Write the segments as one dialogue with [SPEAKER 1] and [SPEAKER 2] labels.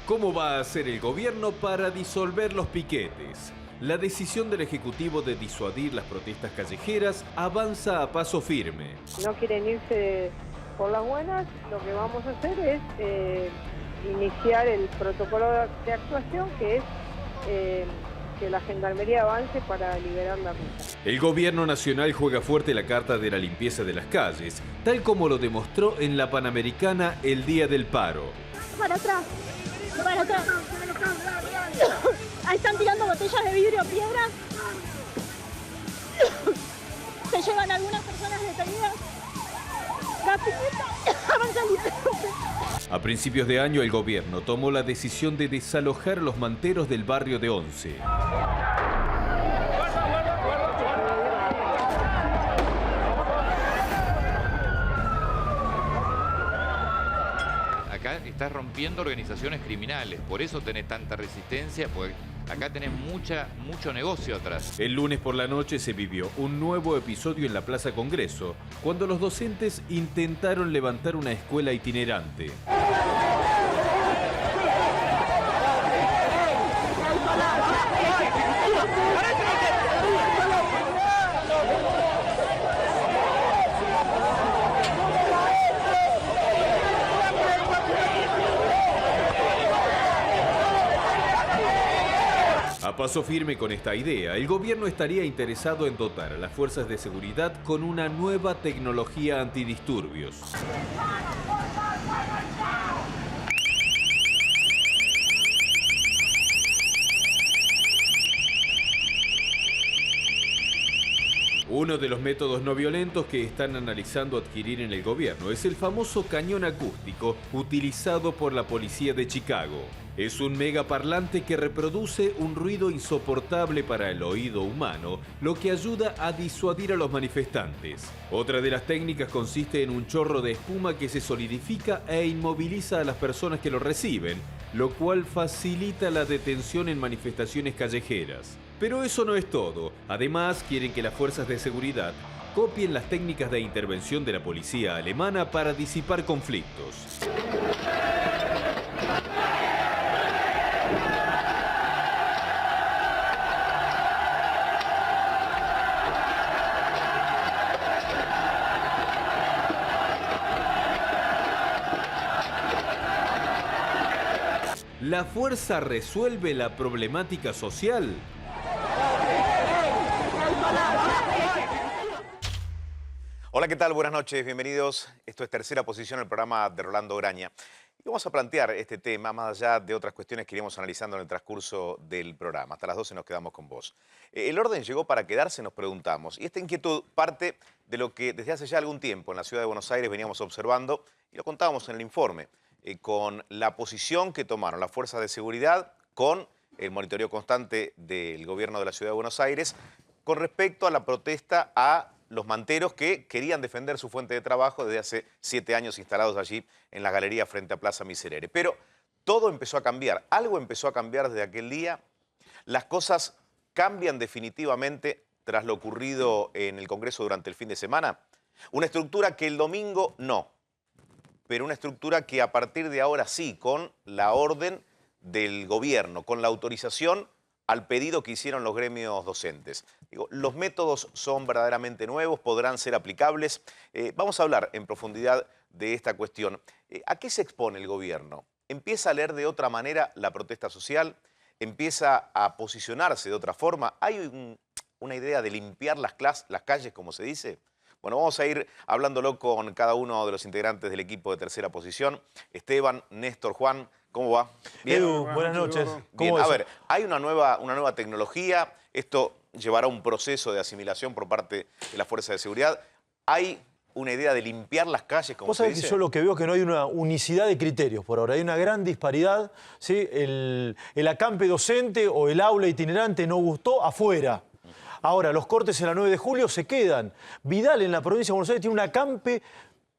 [SPEAKER 1] ¿Cómo va a hacer el gobierno para disolver los piquetes? La decisión del Ejecutivo de disuadir las protestas callejeras avanza a paso firme.
[SPEAKER 2] No quieren irse por las buenas, lo que vamos a hacer es iniciar el protocolo de actuación, que es que la Gendarmería avance para liberar la ruta.
[SPEAKER 1] El gobierno nacional juega fuerte la carta de la limpieza de las calles, tal como lo demostró en la Panamericana el día del paro.
[SPEAKER 3] Para atrás, para atrás. Ahí están tirando botellas de vidrio, piedras. Se llevan algunas personas detenidas. Van saliendo.
[SPEAKER 1] A principios de año el gobierno tomó la decisión de desalojar los manteros del barrio de Once.
[SPEAKER 4] Acá estás rompiendo organizaciones criminales, por eso tenés tanta resistencia, porque acá tenés mucho negocio atrás.
[SPEAKER 1] El lunes por la noche se vivió un nuevo episodio en la Plaza Congreso, cuando los docentes intentaron levantar una escuela itinerante. A paso firme con esta idea, el gobierno estaría interesado en dotar a las fuerzas de seguridad con una nueva tecnología antidisturbios. Uno de los métodos no violentos que están analizando adquirir en el gobierno es el famoso cañón acústico utilizado por la policía de Chicago. Es un megaparlante que reproduce un ruido insoportable para el oído humano, lo que ayuda a disuadir a los manifestantes. Otra de las técnicas consiste en un chorro de espuma que se solidifica e inmoviliza a las personas que lo reciben, lo cual facilita la detención en manifestaciones callejeras. Pero eso no es todo. Además, quieren que las fuerzas de seguridad copien las técnicas de intervención de la policía alemana para disipar conflictos. ¿La fuerza resuelve la problemática social?
[SPEAKER 5] Hola, ¿qué tal? Buenas noches, bienvenidos. Esto es Tercera Posición, el programa de Rolando Graña. Y vamos a plantear este tema, más allá de otras cuestiones que iremos analizando en el transcurso del programa. Hasta las 12 nos quedamos con vos. ¿El orden llegó para quedarse?, nos preguntamos. Y esta inquietud parte de lo que desde hace ya algún tiempo en la ciudad de Buenos Aires veníamos observando, y lo contábamos en el informe, con la posición que tomaron las fuerzas de seguridad con el monitoreo constante del gobierno de la ciudad de Buenos Aires con respecto a la protesta a los manteros que querían defender su fuente de trabajo desde hace 7 años instalados allí en la galería frente a Plaza Miserere. Pero todo empezó a cambiar, algo empezó a cambiar desde aquel día. Las cosas cambian definitivamente tras lo ocurrido en el Congreso durante el fin de semana. Una estructura que el domingo no, pero una estructura que a partir de ahora sí, con la orden del gobierno, con la autorización al pedido que hicieron los gremios docentes. Digo, los métodos son verdaderamente nuevos, podrán ser aplicables. Vamos a hablar en profundidad de esta cuestión. ¿A qué se expone el gobierno? ¿Empieza a leer de otra manera la protesta social? ¿Empieza a posicionarse de otra forma? ¿Hay una idea de limpiar las calles, como se dice? Bueno, vamos a ir hablándolo con cada uno de los integrantes del equipo de Tercera Posición. Esteban, Néstor, Juan, ¿cómo va?
[SPEAKER 6] Bien. Edu, buenas noches.
[SPEAKER 5] Bien, a ver, hay una nueva tecnología. Esto llevará un proceso de asimilación por parte de las fuerzas de seguridad. ¿Hay una idea de limpiar las calles, como se dice?
[SPEAKER 6] Vos sabés que yo lo que veo es que no hay una unicidad de criterios por ahora. Hay una gran disparidad, ¿sí? El acampe docente o el aula itinerante no gustó afuera. Ahora, los cortes en la 9 de julio se quedan. Vidal en la provincia de Buenos Aires tiene un acampe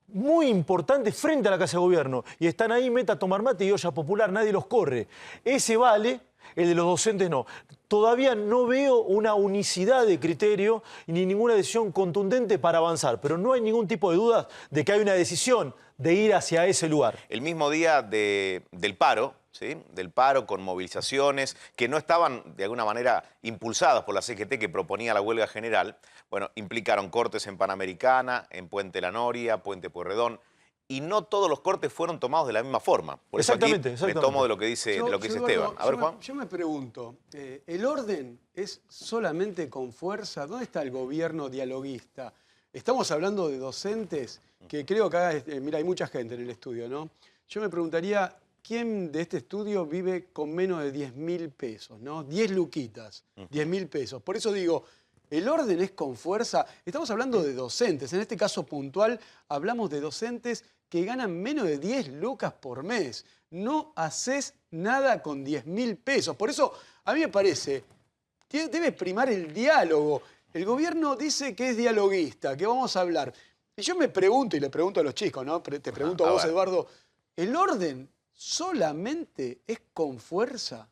[SPEAKER 6] muy importante frente a la Casa de Gobierno. Y están ahí, meta a tomar mate y olla popular, nadie los corre. Ese vale, el de los docentes no. Todavía no veo una unicidad de criterio ni ninguna decisión contundente para avanzar. Pero no hay ningún tipo de dudas de que hay una decisión de ir hacia ese lugar.
[SPEAKER 5] El mismo día del paro, ¿sí? Del paro, con movilizaciones que no estaban de alguna manera impulsadas por la CGT, que proponía la huelga general. Bueno, implicaron cortes en Panamericana, en Puente La Noria, Puente Pueyrredón, y no todos los cortes fueron tomados de la misma forma. Por eso aquí me tomo de lo que dice, Esteban. A ver, Juan.
[SPEAKER 7] Yo me pregunto, ¿el orden es solamente con fuerza? ¿Dónde está el gobierno dialoguista? Estamos hablando de docentes, que creo que acá, mira, hay mucha gente en el estudio, ¿no? Yo me preguntaría, ¿quién de este estudio vive con menos de 10.000 pesos, ¿no? 10 luquitas, 10.000 pesos. Por eso digo, ¿el orden es con fuerza? Estamos hablando de docentes. En este caso puntual, hablamos de docentes que ganan menos de 10 lucas por mes. No haces nada con 10.000 pesos. Por eso, a mí me parece, debe primar el diálogo. El gobierno dice que es dialoguista, que vamos a hablar. Y yo me pregunto, y le pregunto a los chicos, ¿no? Te pregunto a vos, Eduardo, ¿el orden solamente es con fuerza?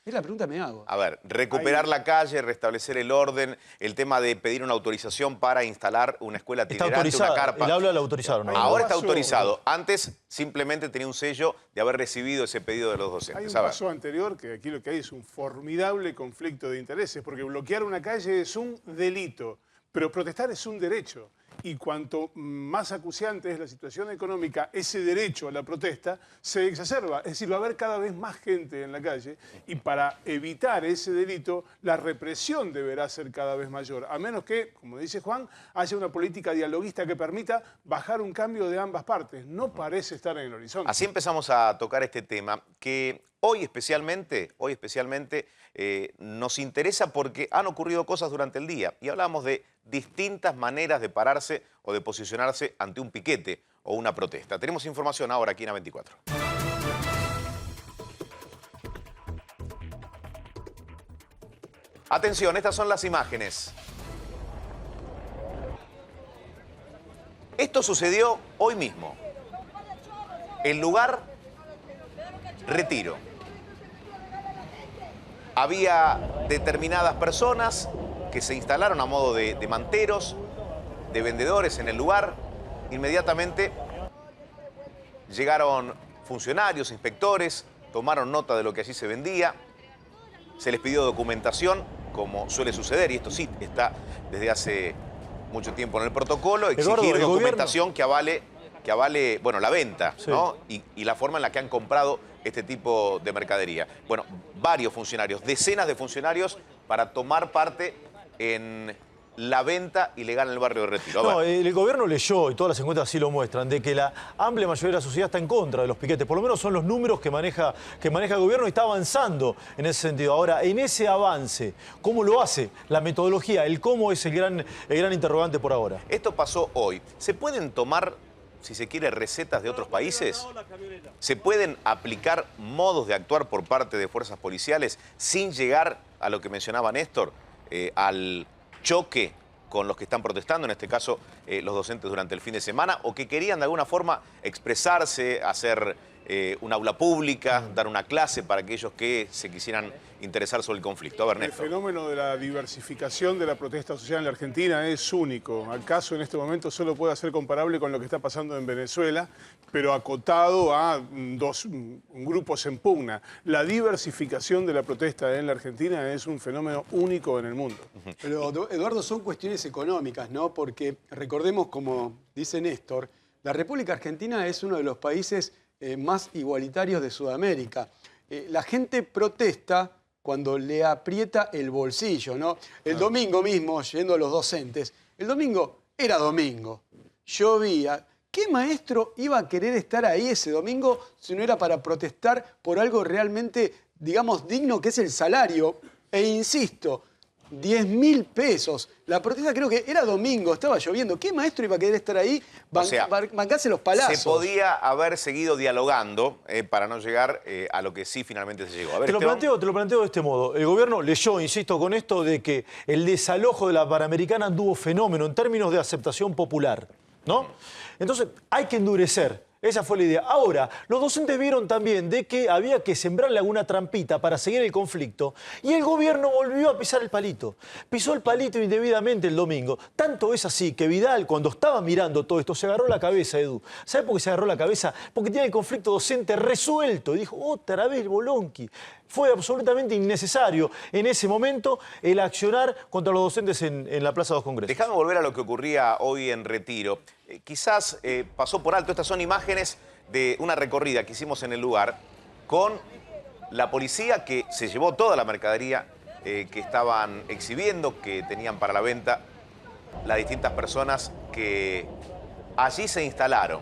[SPEAKER 7] Es la pregunta que me hago.
[SPEAKER 5] A ver, recuperar la calle, restablecer el orden, el tema de pedir una autorización para instalar una escuela itinerante, una carpa.
[SPEAKER 6] El aula la autorizaron.
[SPEAKER 5] Ahora está autorizado. Antes simplemente tenía un sello de haber recibido ese pedido de los docentes.
[SPEAKER 8] Hay un paso anterior, que aquí lo que hay es un formidable conflicto de intereses, porque bloquear una calle es un delito, pero protestar es un derecho. Y cuanto más acuciante es la situación económica, ese derecho a la protesta se exacerba. Es decir, va a haber cada vez más gente en la calle y para evitar ese delito, la represión deberá ser cada vez mayor. A menos que, como dice Juan, haya una política dialoguista que permita bajar un cambio de ambas partes. No parece estar en el horizonte.
[SPEAKER 5] Así empezamos a tocar este tema que hoy especialmente nos interesa porque han ocurrido cosas durante el día y hablamos de distintas maneras de pararse o de posicionarse ante un piquete o una protesta. Tenemos información ahora aquí en A24. Atención, estas son las imágenes. Esto sucedió hoy mismo. El lugar, Retiro. Había determinadas personas que se instalaron a modo de manteros, de vendedores en el lugar. Inmediatamente llegaron funcionarios, inspectores, tomaron nota de lo que allí se vendía. Se les pidió documentación, como suele suceder, y esto sí está desde hace mucho tiempo en el protocolo, exigir documentación que avale bueno, la venta, sí, ¿no? Y la forma en la que han comprado este tipo de mercadería. Bueno, varios funcionarios, decenas de funcionarios para tomar parte en la venta ilegal en el barrio de Retiro.
[SPEAKER 6] No, el gobierno leyó, y todas las encuestas así lo muestran, de que la amplia mayoría de la sociedad está en contra de los piquetes. Por lo menos son los números que maneja el gobierno y está avanzando en ese sentido. Ahora, en ese avance, ¿cómo lo hace? La metodología, el cómo es el gran interrogante por ahora.
[SPEAKER 5] Esto pasó hoy. ¿Se pueden tomar, si se quiere, recetas de otros países? ¿Se pueden aplicar modos de actuar por parte de fuerzas policiales sin llegar a lo que mencionaba Néstor, al choque con los que están protestando, en este caso los docentes durante el fin de semana, o que querían de alguna forma expresarse, hacer un aula pública, dar una clase para aquellos que se quisieran interesar sobre el conflicto? A ver, Néstor.
[SPEAKER 8] El fenómeno de la diversificación de la protesta social en la Argentina es único. ¿Acaso en este momento solo puede ser comparable con lo que está pasando en Venezuela, pero acotado a dos grupos en pugna? La diversificación de la protesta en la Argentina es un fenómeno único en el mundo.
[SPEAKER 7] Pero, Eduardo, son cuestiones económicas, ¿no? Porque recordemos, como dice Néstor, la República Argentina es uno de los países más igualitarios de Sudamérica. La gente protesta cuando le aprieta el bolsillo, ¿no? El domingo mismo, yendo a los docentes, el domingo era domingo, llovía. ¿Qué maestro iba a querer estar ahí ese domingo si no era para protestar por algo realmente, digamos, digno, que es el salario? E insisto, 10.000 pesos. La protesta creo que era domingo, estaba lloviendo. ¿Qué maestro iba a querer estar ahí, bancarse los palazos?
[SPEAKER 5] Se podía haber seguido dialogando para no llegar a lo que sí finalmente se llegó. A ver,
[SPEAKER 6] te lo planteo de este modo. El gobierno leyó, insisto con esto, de que el desalojo de la Panamericana tuvo fenómeno en términos de aceptación popular, ¿no? Entonces hay que endurecer. Esa fue la idea. Ahora, los docentes vieron también de que había que sembrarle alguna trampita para seguir el conflicto y el gobierno volvió a pisar el palito. Pisó el palito indebidamente el domingo. Tanto es así que Vidal, cuando estaba mirando todo esto, se agarró la cabeza, Edu. ¿Sabe por qué se agarró la cabeza? Porque tiene el conflicto docente resuelto. Y dijo, otra vez Bolonqui. Fue absolutamente innecesario en ese momento el accionar contra los docentes en la Plaza de los Congresos.
[SPEAKER 5] Déjame volver a lo que ocurría hoy en Retiro. Quizás pasó por alto, estas son imágenes de una recorrida que hicimos en el lugar con la policía que se llevó toda la mercadería que estaban exhibiendo, que tenían para la venta las distintas personas que allí se instalaron.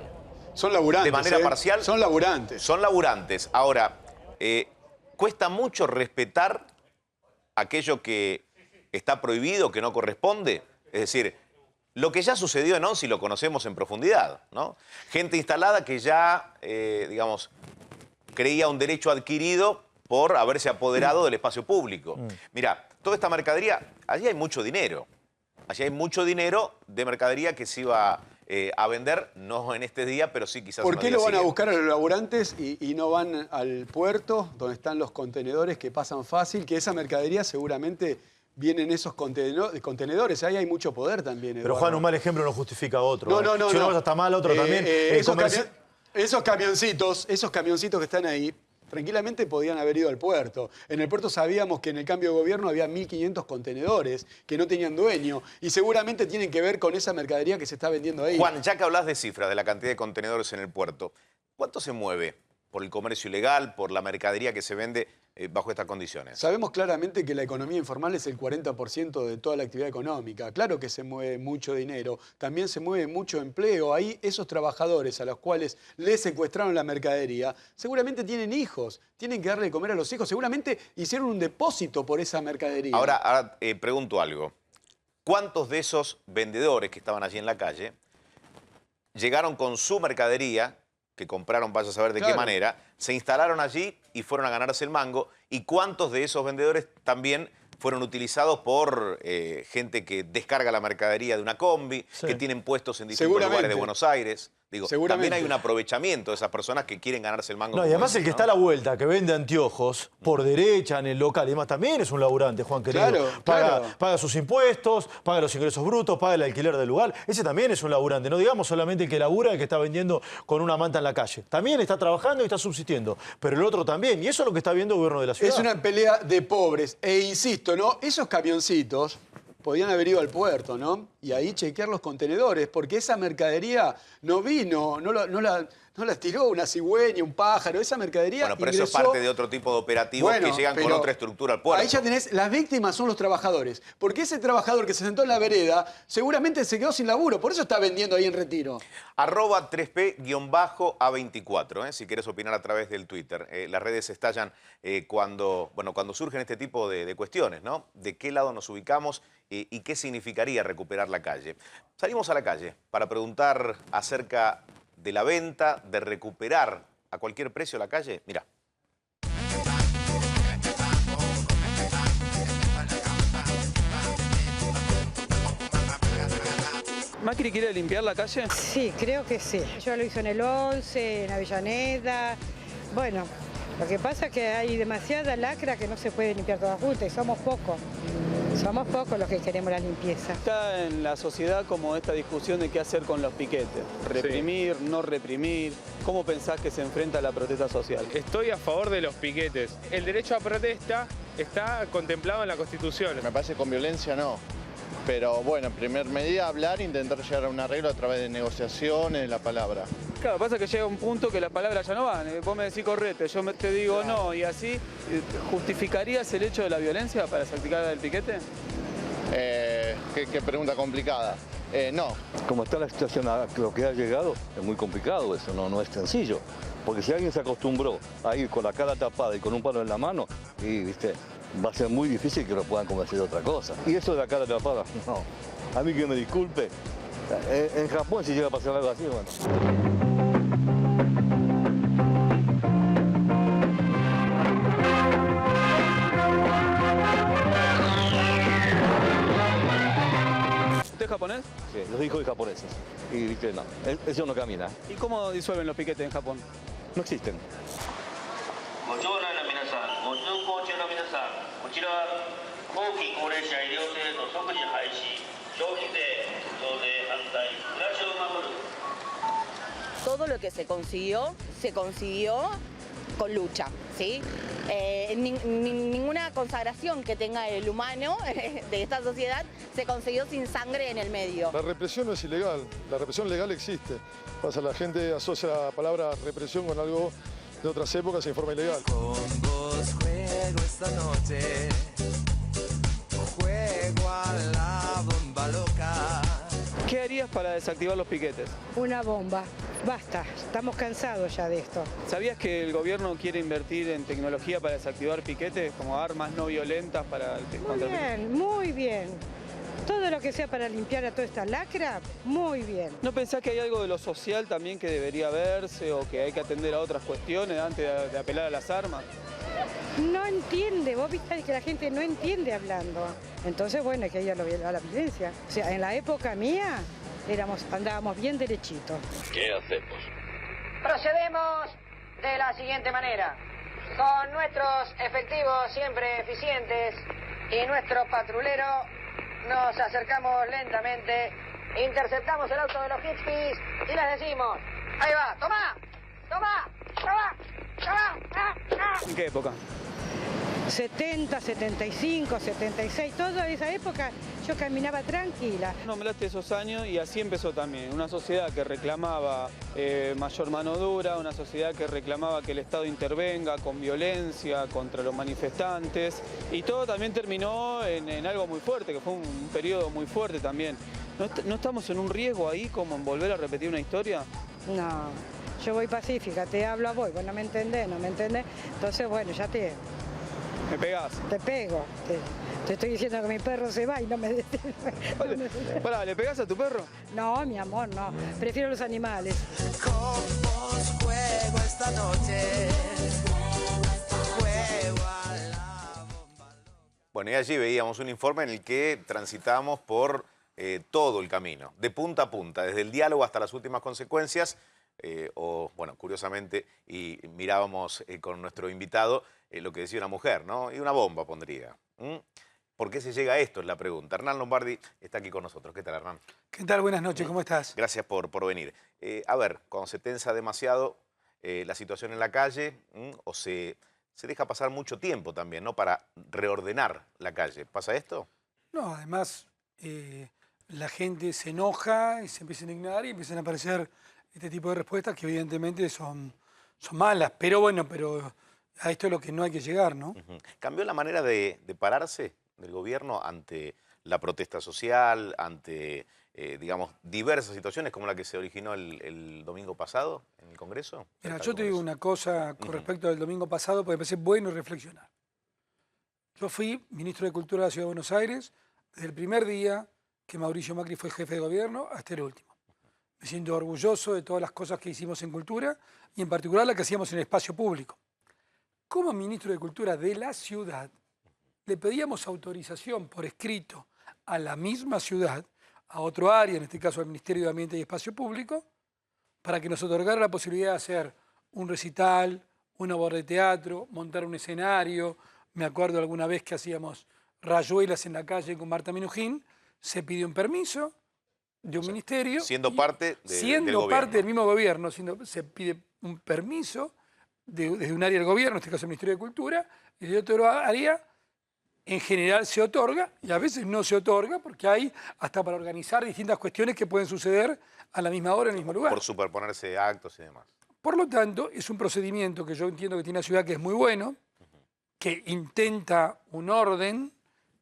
[SPEAKER 7] Son laburantes.
[SPEAKER 5] De manera parcial.
[SPEAKER 7] Son laburantes.
[SPEAKER 5] Son laburantes. Ahora, cuesta mucho respetar aquello que está prohibido, que no corresponde. Es decir, lo que ya sucedió en Once lo conocemos en profundidad, ¿no? Gente instalada que ya, digamos, creía un derecho adquirido por haberse apoderado del espacio público. Mira, toda esta mercadería, allí hay mucho dinero. Allí hay mucho dinero de mercadería que se iba a vender, no en este día, pero sí quizás
[SPEAKER 7] ¿Por
[SPEAKER 5] en
[SPEAKER 7] qué
[SPEAKER 5] los días
[SPEAKER 7] lo van a
[SPEAKER 5] siguientes.
[SPEAKER 7] buscar a los laburantes y no van al puerto, donde están los contenedores que pasan fácil? Que esa mercadería seguramente viene en esos contenedores. Ahí hay mucho poder también,
[SPEAKER 6] Pero
[SPEAKER 7] Eduardo.
[SPEAKER 6] Juan, un mal ejemplo no justifica otro.
[SPEAKER 7] No.
[SPEAKER 6] Si una cosa está mal, otro también.
[SPEAKER 7] Esos camioncitos que están ahí, tranquilamente podían haber ido al puerto. En el puerto sabíamos que en el cambio de gobierno había 1.500 contenedores que no tenían dueño y seguramente tienen que ver con esa mercadería que se está vendiendo ahí.
[SPEAKER 5] Juan, ya que hablas de cifras, de la cantidad de contenedores en el puerto, ¿cuánto se mueve por el comercio ilegal, por la mercadería que se vende bajo estas condiciones?
[SPEAKER 7] Sabemos claramente que la economía informal es el 40% de toda la actividad económica. Claro que se mueve mucho dinero, también se mueve mucho empleo. Ahí esos trabajadores a los cuales les secuestraron la mercadería, seguramente tienen hijos, tienen que darle de comer a los hijos, seguramente hicieron un depósito por esa mercadería.
[SPEAKER 5] Ahora pregunto algo. ¿Cuántos de esos vendedores que estaban allí en la calle llegaron con su mercadería, que compraron, vaya a saber de qué manera, se instalaron allí y fueron a ganarse el mango? ¿Y cuántos de esos vendedores también fueron utilizados por gente que descarga la mercadería de una combi, que tienen puestos en distintos lugares de Buenos Aires? Digo, también hay un aprovechamiento de esas personas que quieren ganarse el mango.
[SPEAKER 6] No, y además el que está a la vuelta, que vende anteojos por derecha en el local y demás, también es un laburante, Juan querido. Paga sus impuestos, paga los ingresos brutos, paga el alquiler del lugar. Ese también es un laburante. No digamos solamente el que labura, el que está vendiendo con una manta en la calle. También está trabajando y está subsistiendo. Pero el otro también. Y eso es lo que está viendo el gobierno de la ciudad.
[SPEAKER 7] Es una pelea de pobres. E insisto, ¿no? Esos camioncitos podían haber ido al puerto, ¿no? Y ahí chequear los contenedores, porque esa mercadería no vino, no la tiró una cigüeña, un pájaro, esa mercadería
[SPEAKER 5] Bueno, pero
[SPEAKER 7] ingresó...
[SPEAKER 5] eso es parte de otro tipo de operativos que llegan con otra estructura al puerto.
[SPEAKER 7] Ahí ya tenés, las víctimas son los trabajadores, porque ese trabajador que se sentó en la vereda seguramente se quedó sin laburo, por eso está vendiendo ahí en Retiro.
[SPEAKER 5] @3P_A24, si querés opinar a través del Twitter. Las redes estallan cuando surgen este tipo de cuestiones, ¿no? ¿De qué lado nos ubicamos y qué significaría recuperar la calle? Salimos a la calle para preguntar acerca de la venta, de recuperar a cualquier precio la calle. Mirá.
[SPEAKER 9] ¿Macri quiere limpiar la calle?
[SPEAKER 10] Sí, creo que sí. Yo lo hice en el 11, en Avellaneda. Bueno, lo que pasa es que hay demasiada lacra que no se puede limpiar todas juntas y somos pocos. Somos pocos los que queremos la limpieza.
[SPEAKER 9] Está en la sociedad como esta discusión de qué hacer con los piquetes. Reprimir, no reprimir. ¿Cómo pensás que se enfrenta a la protesta social?
[SPEAKER 11] Estoy a favor de los piquetes. El derecho a protesta está contemplado en la Constitución.
[SPEAKER 12] Me parece que con violencia no. Pero bueno, en primer medida hablar, intentar llegar a un arreglo a través de negociaciones, la palabra.
[SPEAKER 9] Claro, pasa que llega un punto que las palabras ya no van. Vos me decís correte, yo te digo no, y así, ¿justificarías el hecho de la violencia para practicar el piquete?
[SPEAKER 12] Qué pregunta complicada. No.
[SPEAKER 13] Como está la situación, lo que ha llegado, es muy complicado eso, no es sencillo. Porque si alguien se acostumbró a ir con la cara tapada y con un palo en la mano, y viste, va a ser muy difícil que lo puedan convencer de otra cosa. Y eso de la cara tapada, no. A mí que me disculpe, en Japón si llega a pasar algo así, bueno.
[SPEAKER 9] ¿Usted es japonés?
[SPEAKER 13] Sí, ricos y japoneses. Y viste, no, eso no camina.
[SPEAKER 9] ¿Y cómo disuelven los piquetes en Japón?
[SPEAKER 13] No existen.
[SPEAKER 14] Todo lo que se consiguió con lucha, ¿sí? Ninguna consagración que tenga el humano de esta sociedad se consiguió sin sangre en el medio.
[SPEAKER 15] La represión no es ilegal, la represión legal existe. Pasa, la gente asocia la palabra represión con algo de otras épocas en forma ilegal.
[SPEAKER 16] Con vos juego esta noche, juego a la bomba loca.
[SPEAKER 9] ¿Qué harías para desactivar los piquetes?
[SPEAKER 10] Una bomba. Basta, estamos cansados ya de esto.
[SPEAKER 9] ¿Sabías que el gobierno quiere invertir en tecnología para desactivar piquetes, como armas no violentas para el
[SPEAKER 10] Muy bien, muy bien. Todo lo que sea para limpiar a toda esta lacra, muy bien.
[SPEAKER 9] ¿No pensás que hay algo de lo social también que debería verse o que hay que atender a otras cuestiones antes de apelar a las armas?
[SPEAKER 10] No entiende, vos viste que la gente no entiende hablando. Entonces, bueno, hay que ir a la violencia. O sea, en la época mía andábamos bien derechitos.
[SPEAKER 13] ¿Qué hacemos?
[SPEAKER 17] Procedemos de la siguiente manera. Con nuestros efectivos siempre eficientes y nuestro patrulero nos acercamos lentamente, interceptamos el auto de los hippies y les decimos, ahí va, toma, toma, toma, toma.
[SPEAKER 9] ¿En qué época?
[SPEAKER 10] 70, 75, 76, toda esa época yo caminaba tranquila.
[SPEAKER 9] Nombraste esos años y así empezó también. Una sociedad que reclamaba mayor mano dura, una sociedad que reclamaba que el Estado intervenga con violencia contra los manifestantes. Y todo también terminó en algo muy fuerte, que fue un periodo muy fuerte también. ¿No estamos en un riesgo ahí como en volver a repetir una historia?
[SPEAKER 10] No, yo voy pacífica, te hablo a vos, vos no me entendés, entonces bueno, ya te...
[SPEAKER 9] ¿Me pegás?
[SPEAKER 10] Te pego. Te estoy diciendo que mi perro se va y no me...
[SPEAKER 9] Pará, ¿le pegás a tu perro?
[SPEAKER 10] No, mi amor, no. Prefiero los animales.
[SPEAKER 16] Con vos juego esta noche, juego a la bomba.
[SPEAKER 5] Bueno, y allí veíamos un informe en el que transitamos por todo el camino, de punta a punta, desde el diálogo hasta las últimas consecuencias, bueno, curiosamente, y mirábamos con nuestro invitado lo que decía una mujer, ¿no? Y una bomba pondría. ¿Por qué se llega a esto? Es la pregunta. Hernán Lombardi está aquí con nosotros. ¿Qué tal, Hernán?
[SPEAKER 18] ¿Qué tal? Buenas noches, ¿cómo estás?
[SPEAKER 5] Gracias por venir. A ver, cuando se tensa demasiado la situación en la calle, o se deja pasar mucho tiempo también, ¿no? Para reordenar la calle. ¿Pasa esto?
[SPEAKER 18] No, además la gente se enoja y se empieza a indignar y empiezan a aparecer este tipo de respuestas que evidentemente son malas. Pero bueno, a esto es lo que no hay que llegar, ¿no?
[SPEAKER 5] ¿Cambió la manera de pararse del gobierno ante la protesta social, ante, digamos, diversas situaciones como la que se originó el domingo pasado en el Congreso?
[SPEAKER 18] Mira, yo te digo una cosa con respecto al domingo pasado, porque me parece bueno reflexionar. Yo fui ministro de Cultura de la Ciudad de Buenos Aires desde el primer día que Mauricio Macri fue jefe de gobierno hasta el último. Me siento orgulloso de todas las cosas que hicimos en cultura y en particular la que hacíamos en el espacio público. Como ministro de Cultura de la ciudad, le pedíamos autorización por escrito a la misma ciudad, a otro área, en este caso al Ministerio de Ambiente y Espacio Público, para que nos otorgara la posibilidad de hacer un recital, una obra de teatro, montar un escenario. Me acuerdo alguna vez que hacíamos rayuelas en la calle con Marta Minujín, se pidió un permiso de un ministerio.
[SPEAKER 5] Siendo parte
[SPEAKER 18] del mismo gobierno, se pide un permiso desde un área del gobierno, en este caso el Ministerio de Cultura, y de otro área, en general se otorga, y a veces no se otorga, porque hay hasta para organizar distintas cuestiones que pueden suceder a la misma hora en el mismo lugar.
[SPEAKER 5] Por superponerse actos y demás.
[SPEAKER 18] Por lo tanto, es un procedimiento que yo entiendo que tiene la ciudad que es muy bueno, que intenta un orden.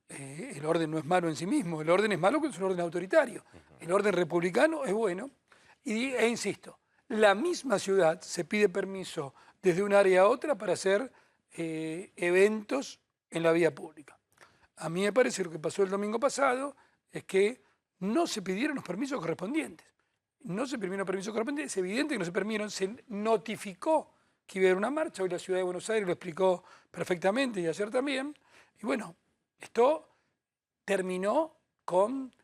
[SPEAKER 18] El orden no es malo en sí mismo, el orden es malo porque es un orden autoritario. El orden republicano es bueno. E insisto, la misma ciudad se pide permiso desde un área a otra para hacer eventos en la vía pública. A mí me parece que lo que pasó el domingo pasado es que no se pidieron los permisos correspondientes. No se pidieron los permisos correspondientes, es evidente que no se pidieron, se notificó que iba a haber una marcha, hoy la Ciudad de Buenos Aires lo explicó perfectamente y ayer también, y bueno, esto terminó con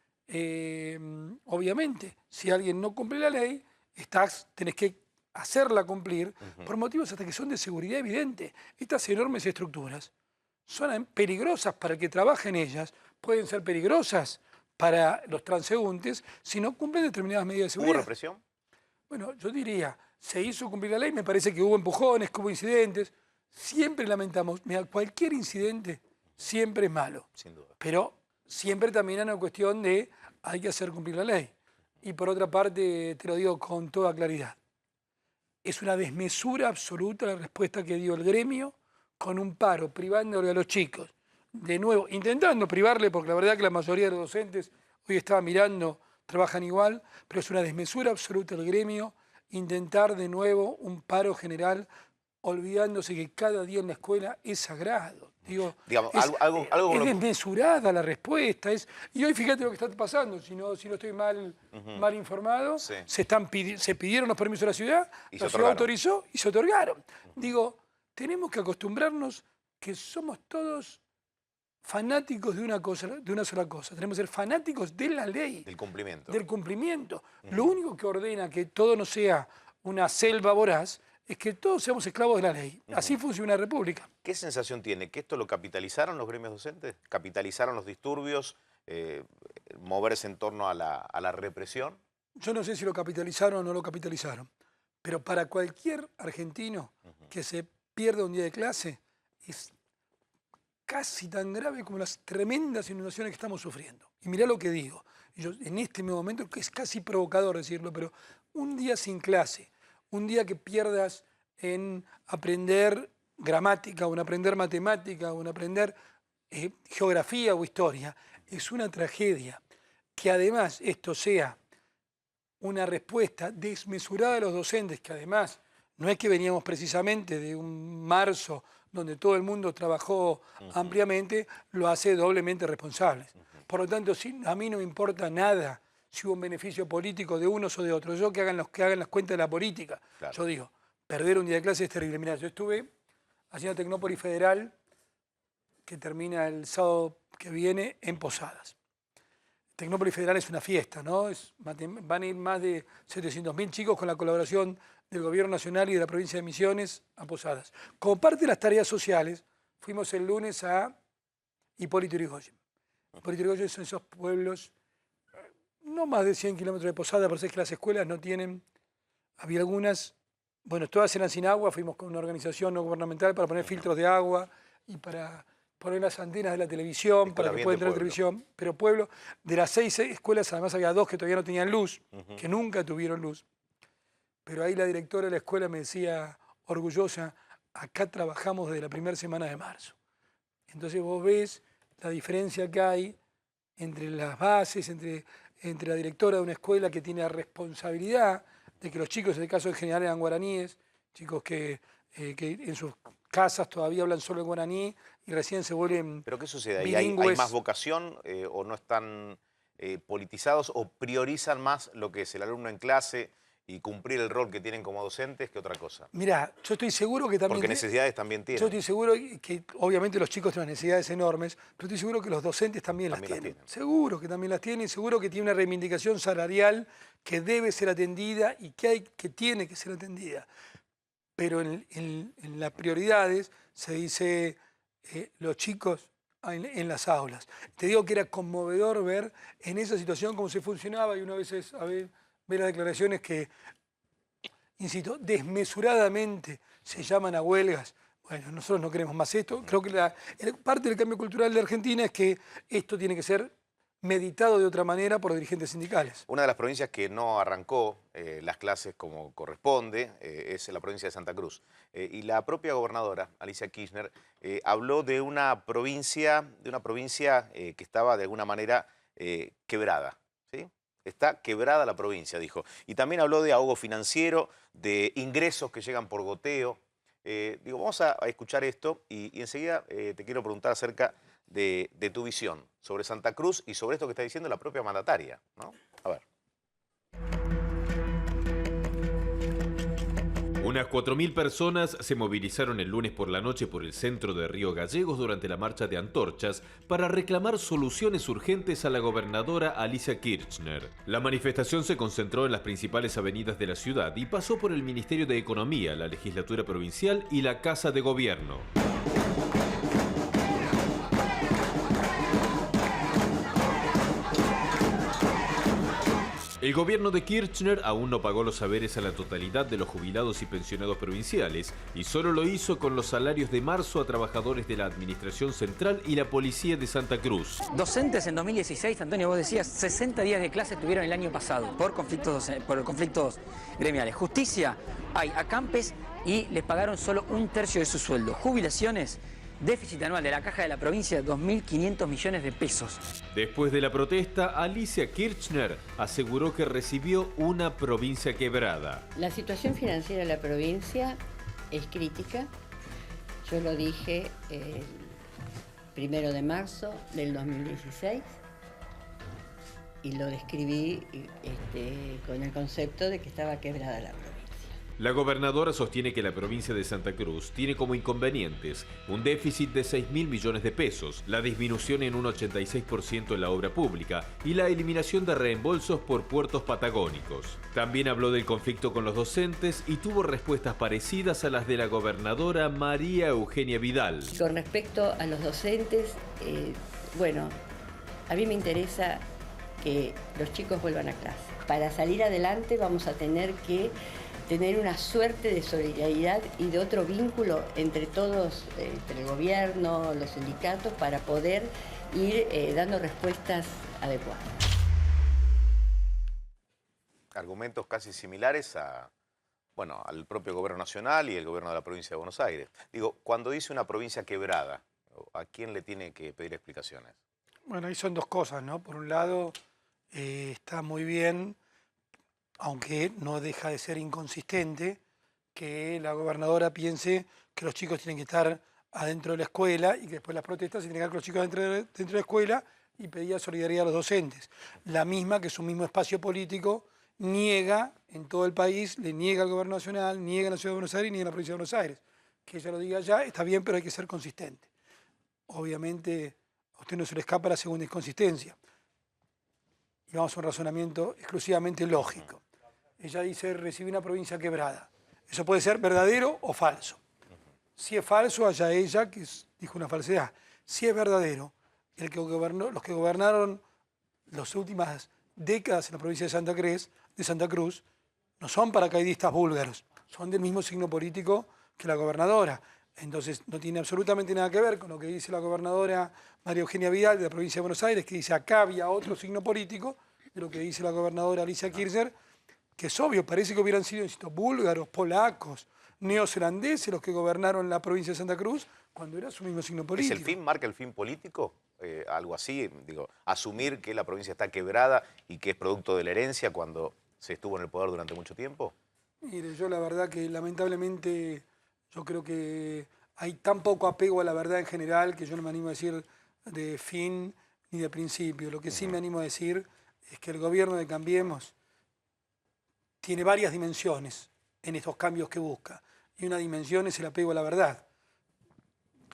[SPEAKER 18] obviamente, si alguien no cumple la ley, tenés que hacerla cumplir por motivos hasta que son de seguridad evidente. Estas enormes estructuras son peligrosas para el que trabaja en ellas, pueden ser peligrosas para los transeúntes si no cumplen determinadas medidas de seguridad.
[SPEAKER 5] ¿Hubo represión?
[SPEAKER 18] Bueno, yo diría, se hizo cumplir la ley, me parece que hubo empujones, que hubo incidentes. Siempre lamentamos, mira, cualquier incidente siempre es malo.
[SPEAKER 5] Sin duda.
[SPEAKER 18] Pero siempre también es una cuestión de hay que hacer cumplir la ley. Y por otra parte, te lo digo con toda claridad, es una desmesura absoluta la respuesta que dio el gremio con un paro, privándole a los chicos. De nuevo, intentando privarle, porque la verdad que la mayoría de los docentes, hoy estaba mirando, trabajan igual, pero es una desmesura absoluta el gremio intentar de nuevo un paro general, olvidándose que cada día en la escuela es sagrado. Digo,
[SPEAKER 5] digamos,
[SPEAKER 18] es desmesurada la respuesta. Y hoy fíjate lo que está pasando, si no estoy mal informado,
[SPEAKER 5] Sí.
[SPEAKER 18] se pidieron los permisos de la ciudad autorizó y se otorgaron. Digo, tenemos que acostumbrarnos que somos todos fanáticos de una sola cosa. Tenemos que ser fanáticos de la ley.
[SPEAKER 5] Del cumplimiento.
[SPEAKER 18] Del cumplimiento. Lo único que ordena que todo no sea una selva voraz es que todos seamos esclavos de la ley. Así funciona una república.
[SPEAKER 5] ¿Qué sensación tiene? ¿Que esto lo capitalizaron los gremios docentes? ¿Capitalizaron los disturbios? ¿Moverse en torno a la represión?
[SPEAKER 18] Yo no sé si lo capitalizaron o no lo capitalizaron, pero para cualquier argentino que se pierda un día de clase es casi tan grave como las tremendas inundaciones que estamos sufriendo. Y mirá lo que digo. Yo, en este momento, que es casi provocador decirlo, pero un día sin clase, un día que pierdas en aprender gramática, o en aprender matemática, o en aprender geografía o historia, es una tragedia. Que además esto sea una respuesta desmesurada de los docentes, que además no es que veníamos precisamente de un marzo donde todo el mundo trabajó ampliamente, lo hace doblemente responsables. Por lo tanto, a mí no me importa nada si hubo un beneficio político de unos o de otros. Yo que hagan las cuentas de la política.
[SPEAKER 5] Claro.
[SPEAKER 18] Yo digo, perder un día de clase es terrible. Mirá, yo estuve haciendo Tecnópolis Federal, que termina el sábado que viene, en Posadas. Tecnópolis Federal es una fiesta, ¿no? Van a ir más de 700.000 chicos con la colaboración del Gobierno Nacional y de la provincia de Misiones a Posadas. Como parte de las tareas sociales, fuimos el lunes a Hipólito Yrigoyen. Hipólito Yrigoyen son esos pueblos, no más de 100 kilómetros de Posadas, pero es que las escuelas no tienen, había algunas, bueno, todas eran sin agua, fuimos con una organización no gubernamental para poner filtros de agua y para poner las antenas de la televisión, para que puedan tener televisión, pero pueblo, de las 6 escuelas, además había 2 que todavía no tenían luz, que nunca tuvieron luz. Pero ahí la directora de la escuela me decía, orgullosa, acá trabajamos desde la primera semana de marzo. Entonces vos ves la diferencia que hay entre las bases, entre la directora de una escuela que tiene la responsabilidad de que los chicos, en el caso en general eran guaraníes, chicos que en sus casas todavía hablan solo el guaraní y recién se vuelven
[SPEAKER 5] ¿Pero qué sucede ahí? ¿Hay más vocación o no están politizados o priorizan más lo que es el alumno en clase y cumplir el rol que tienen como docentes que otra cosa?
[SPEAKER 18] Mirá, yo estoy seguro que también...
[SPEAKER 5] Porque necesidades también tienen.
[SPEAKER 18] Yo estoy seguro que obviamente los chicos tienen necesidades enormes, pero estoy seguro que los docentes también las tienen. Seguro que también las tienen, seguro que tiene una reivindicación salarial que debe ser atendida y que tiene que ser atendida. Pero en las prioridades se dice los chicos en las aulas. Te digo que era conmovedor ver en esa situación cómo se funcionaba y una vez ver las declaraciones que, insisto, desmesuradamente se llaman a huelgas. Bueno, nosotros no queremos más esto. Creo que parte del cambio cultural de Argentina es que esto tiene que ser meditado de otra manera por los dirigentes sindicales.
[SPEAKER 5] Una de las provincias que no arrancó las clases como corresponde es la provincia de Santa Cruz. Y la propia gobernadora, Alicia Kirchner, habló de una provincia que estaba de alguna manera quebrada. ¿Sí? Está quebrada la provincia, dijo. Y también habló de ahogo financiero, de ingresos que llegan por goteo. Vamos a escuchar esto y enseguida te quiero preguntar acerca de tu visión sobre Santa Cruz y sobre esto que está diciendo la propia mandataria, ¿no? A ver.
[SPEAKER 1] Unas 4.000 personas se movilizaron el lunes por la noche por el centro de Río Gallegos durante la marcha de antorchas para reclamar soluciones urgentes a la gobernadora Alicia Kirchner. La manifestación se concentró en las principales avenidas de la ciudad y pasó por el Ministerio de Economía, la Legislatura Provincial y la Casa de Gobierno. El gobierno de Kirchner aún no pagó los saberes a la totalidad de los jubilados y pensionados provinciales y solo lo hizo con los salarios de marzo a trabajadores de la Administración Central y la Policía de Santa Cruz.
[SPEAKER 19] Docentes en 2016, Antonio, vos decías, 60 días de clase tuvieron el año pasado por conflictos gremiales. Justicia, hay acampes y les pagaron solo un tercio de su sueldo. Jubilaciones, déficit anual de la caja de la provincia de 2.500 millones de pesos.
[SPEAKER 1] Después de la protesta, Alicia Kirchner aseguró que recibió una provincia quebrada.
[SPEAKER 20] La situación financiera de la provincia es crítica. Yo lo dije el 1 de marzo del 2016 y lo describí con el concepto de que estaba quebrada la provincia.
[SPEAKER 1] La gobernadora sostiene que la provincia de Santa Cruz tiene como inconvenientes un déficit de 6.000 millones de pesos, la disminución en un 86% en la obra pública y la eliminación de reembolsos por puertos patagónicos. También habló del conflicto con los docentes y tuvo respuestas parecidas a las de la gobernadora María Eugenia Vidal.
[SPEAKER 20] Con respecto a los docentes, bueno, a mí me interesa que los chicos vuelvan a clase. Para salir adelante vamos a tener que tener una suerte de solidaridad y de otro vínculo entre todos, entre el gobierno, los sindicatos, para poder ir dando respuestas adecuadas.
[SPEAKER 5] Argumentos casi similares al propio gobierno nacional y el gobierno de la provincia de Buenos Aires. Digo, cuando dice una provincia quebrada, ¿a quién le tiene que pedir explicaciones?
[SPEAKER 18] Bueno, ahí son dos cosas, ¿no? Por un lado, está muy bien, aunque no deja de ser inconsistente, que la gobernadora piense que los chicos tienen que estar adentro de la escuela y que después las protestas se tienen que dar con los chicos dentro de la escuela y pedía solidaridad a los docentes. La misma que su mismo espacio político niega en todo el país, le niega al gobierno nacional, niega en la ciudad de Buenos Aires y niega en la provincia de Buenos Aires. Que ella lo diga ya, está bien, pero hay que ser consistente. Obviamente, a usted no se le escapa la segunda inconsistencia. Y vamos a un razonamiento exclusivamente lógico. Ella dice, recibí una provincia quebrada. Eso puede ser verdadero o falso. Si es falso, allá ella, que dijo una falsedad. Si es verdadero, los que gobernaron las últimas décadas en la provincia de Santa Cruz no son paracaidistas búlgaros, son del mismo signo político que la gobernadora. Entonces no tiene absolutamente nada que ver con lo que dice la gobernadora María Eugenia Vidal de la provincia de Buenos Aires, que dice acá había otro signo político, de lo que dice la gobernadora Alicia Kirchner, que es obvio, parece que hubieran sido búlgaros, polacos, neozelandeses los que gobernaron la provincia de Santa Cruz cuando era su mismo signo político.
[SPEAKER 5] ¿Es el fin, marca el fin político? Algo así, digo, asumir que la provincia está quebrada y que es producto de la herencia cuando se estuvo en el poder durante mucho tiempo.
[SPEAKER 18] Mire, yo la verdad que lamentablemente yo creo que hay tan poco apego a la verdad en general que yo no me animo a decir de fin ni de principio. Lo que sí me animo a decir es que el gobierno de Cambiemos tiene varias dimensiones en estos cambios que busca. Y una dimensión es el apego a la verdad.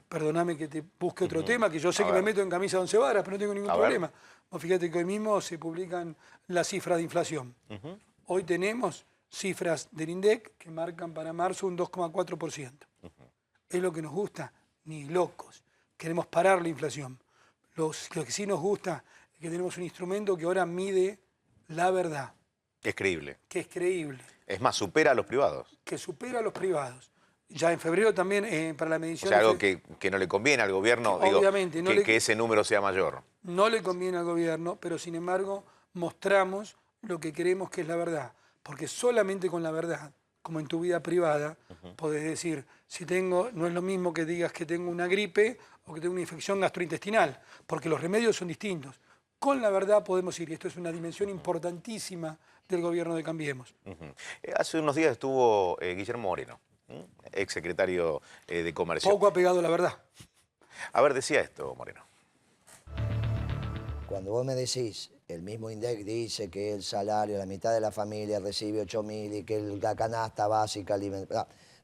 [SPEAKER 18] Perdóname que te busque otro tema, que yo sé que me meto en camisa de 11 varas, pero no tengo ningún problema. Vos fíjate que hoy mismo se publican las cifras de inflación. Hoy tenemos cifras del INDEC que marcan para marzo un 2,4%. ¿Es lo que nos gusta? Ni locos. Queremos parar la inflación. Lo que sí nos gusta es que tenemos un instrumento que ahora mide la verdad.
[SPEAKER 5] Es creíble.
[SPEAKER 18] Que es creíble.
[SPEAKER 5] Es más, supera a los privados.
[SPEAKER 18] Que supera a los privados. Ya en febrero también para la medición...
[SPEAKER 5] O sea, algo que no le conviene al gobierno,
[SPEAKER 18] obviamente,
[SPEAKER 5] digo, que ese número sea mayor.
[SPEAKER 18] No le conviene al gobierno, pero sin embargo mostramos lo que creemos que es la verdad. Porque solamente con la verdad, como en tu vida privada, podés decir, no es lo mismo que digas que tengo una gripe o que tengo una infección gastrointestinal, porque los remedios son distintos. Con la verdad podemos ir, y esto es una dimensión importantísima del gobierno de Cambiemos.
[SPEAKER 5] Hace unos días estuvo Guillermo Moreno, exsecretario de Comercio.
[SPEAKER 18] Poco apegado a la verdad.
[SPEAKER 5] A ver, decía esto, Moreno.
[SPEAKER 21] cuando vos me decís, el mismo INDEC dice que el salario, la mitad de la familia recibe 8.000 y que la canasta básica,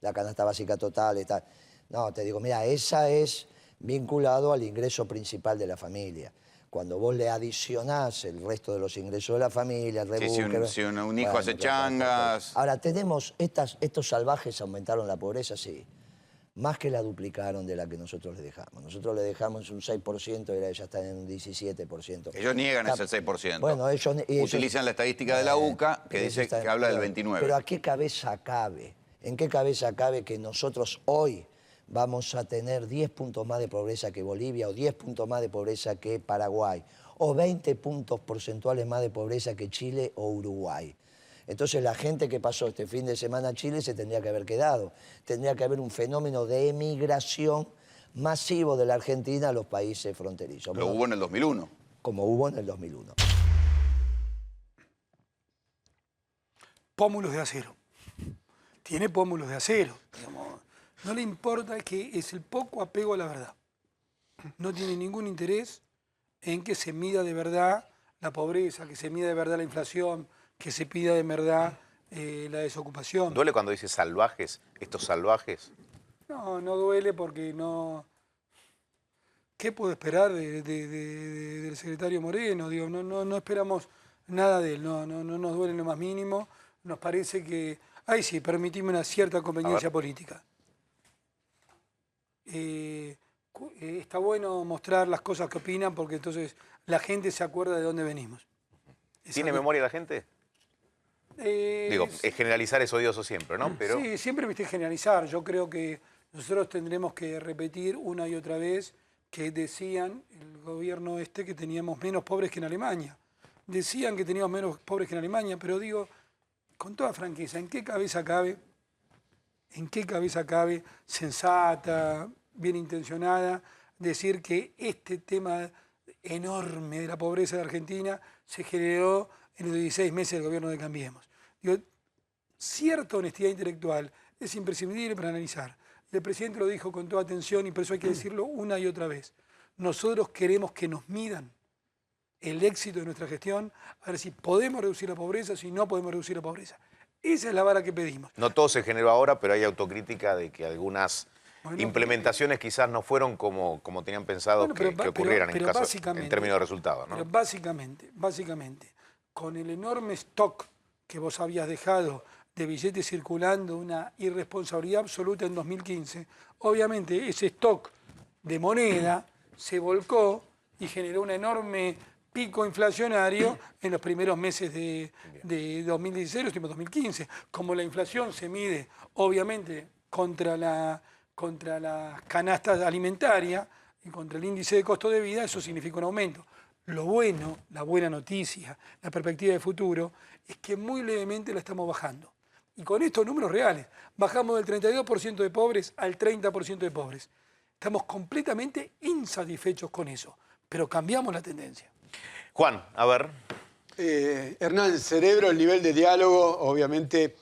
[SPEAKER 21] la canasta básica total está... No, te digo, mira, esa es vinculado al ingreso principal de la familia. Cuando vos le adicionás el resto de los ingresos de la familia, el rebusque...
[SPEAKER 22] Si un hijo hace changas...
[SPEAKER 21] Ahora, tenemos, estos salvajes aumentaron la pobreza, sí. Más que la duplicaron de la que nosotros le dejamos. Nosotros le dejamos un 6% y ya están en un 17%.
[SPEAKER 22] Ellos niegan ese 6%.
[SPEAKER 21] Bueno, ellos
[SPEAKER 22] utilizan la estadística de la UCA que dice que habla del 29%.
[SPEAKER 21] Pero ¿a qué cabeza cabe? ¿En qué cabeza cabe que nosotros hoy vamos a tener 10 puntos más de pobreza que Bolivia o 10 puntos más de pobreza que Paraguay o 20 puntos porcentuales más de pobreza que Chile o Uruguay? Entonces la gente que pasó este fin de semana a Chile se tendría que haber quedado. Tendría que haber un fenómeno de emigración masivo de la Argentina a los países fronterizos.
[SPEAKER 22] Lo hubo en el 2001.
[SPEAKER 21] Como hubo en el 2001.
[SPEAKER 18] Pómulos de acero. Tiene pómulos de acero. Digamos. No le importa que es el poco apego a la verdad. No tiene ningún interés en que se mida de verdad la pobreza, que se mida de verdad la inflación, que se pida de verdad la desocupación.
[SPEAKER 5] ¿Duele cuando dice salvajes, estos salvajes?
[SPEAKER 18] No, no duele porque no... ¿Qué puedo esperar del secretario Moreno? Digo, no esperamos nada de él, no nos duele en lo más mínimo. Nos parece que... Ay, sí, permitime una cierta conveniencia política. Está bueno mostrar las cosas que opinan porque entonces la gente se acuerda de dónde venimos.
[SPEAKER 5] ¿Tiene memoria la gente? Digo, generalizar es odioso siempre, ¿no? Pero...
[SPEAKER 18] Sí, siempre viste generalizar. Yo creo que nosotros tendremos que repetir una y otra vez que decían el gobierno que teníamos menos pobres que en Alemania. Decían que teníamos menos pobres que en Alemania, pero digo, con toda franqueza, ¿en qué cabeza cabe, sensata, bien intencionada, decir que este tema enorme de la pobreza de Argentina se generó en los 16 meses del gobierno de Cambiemos? Digo, cierta honestidad intelectual es imprescindible para analizar. Y el presidente lo dijo con toda atención y por eso hay que decirlo una y otra vez. Nosotros queremos que nos midan el éxito de nuestra gestión, a ver si podemos reducir la pobreza, si no podemos reducir la pobreza. Esa es la vara que pedimos.
[SPEAKER 5] No todo se generó ahora, pero hay autocrítica de que algunas implementaciones quizás no fueron como tenían pensado que ocurrieran en términos de resultados, ¿no?
[SPEAKER 18] Pero básicamente, con el enorme stock que vos habías dejado de billetes circulando, una irresponsabilidad absoluta en 2015, obviamente ese stock de moneda se volcó y generó un enorme pico inflacionario en los primeros meses de 2016, los últimos 2015. Como la inflación se mide, obviamente, contra la canasta alimentaria y contra el índice de costo de vida, eso significa un aumento. Lo bueno, la buena noticia, la perspectiva de futuro, es que muy levemente la estamos bajando. Y con estos números reales, bajamos del 32% de pobres al 30% de pobres. Estamos completamente insatisfechos con eso, pero cambiamos la tendencia.
[SPEAKER 5] Juan, a ver.
[SPEAKER 7] Hernán, el cerebro, el nivel de diálogo, obviamente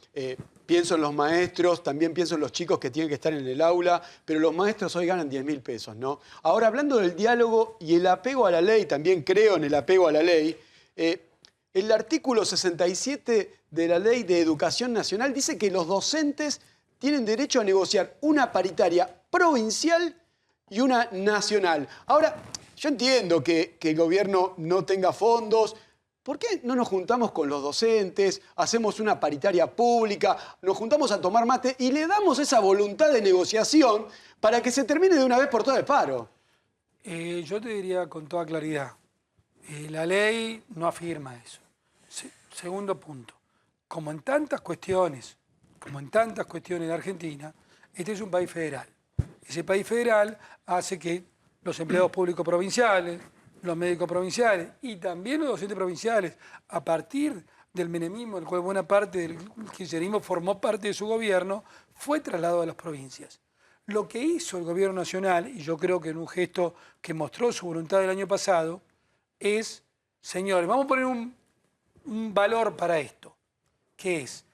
[SPEAKER 7] pienso en los maestros, también pienso en los chicos que tienen que estar en el aula, pero los maestros hoy ganan 10.000 pesos, ¿no? Ahora, hablando del diálogo y el apego a la ley, también creo en el apego a la ley, el artículo 67 de la Ley de Educación Nacional dice que los docentes tienen derecho a negociar una paritaria provincial y una nacional. Ahora, yo entiendo que el gobierno no tenga fondos. ¿Por qué no nos juntamos con los docentes, hacemos una paritaria pública, nos juntamos a tomar mate y le damos esa voluntad de negociación para que se termine de una vez por todas el paro?
[SPEAKER 18] Yo te diría con toda claridad, la ley no afirma eso. Segundo punto, como en tantas cuestiones de Argentina, este es un país federal. Ese país federal hace que los empleados públicos provinciales, los médicos provinciales y también los docentes provinciales, a partir del menemismo, del cual buena parte del kirchnerismo formó parte de su gobierno, fue trasladado a las provincias. Lo que hizo el gobierno nacional, y yo creo que en un gesto que mostró su voluntad el año pasado, es, señores, vamos a poner un valor para esto, que es,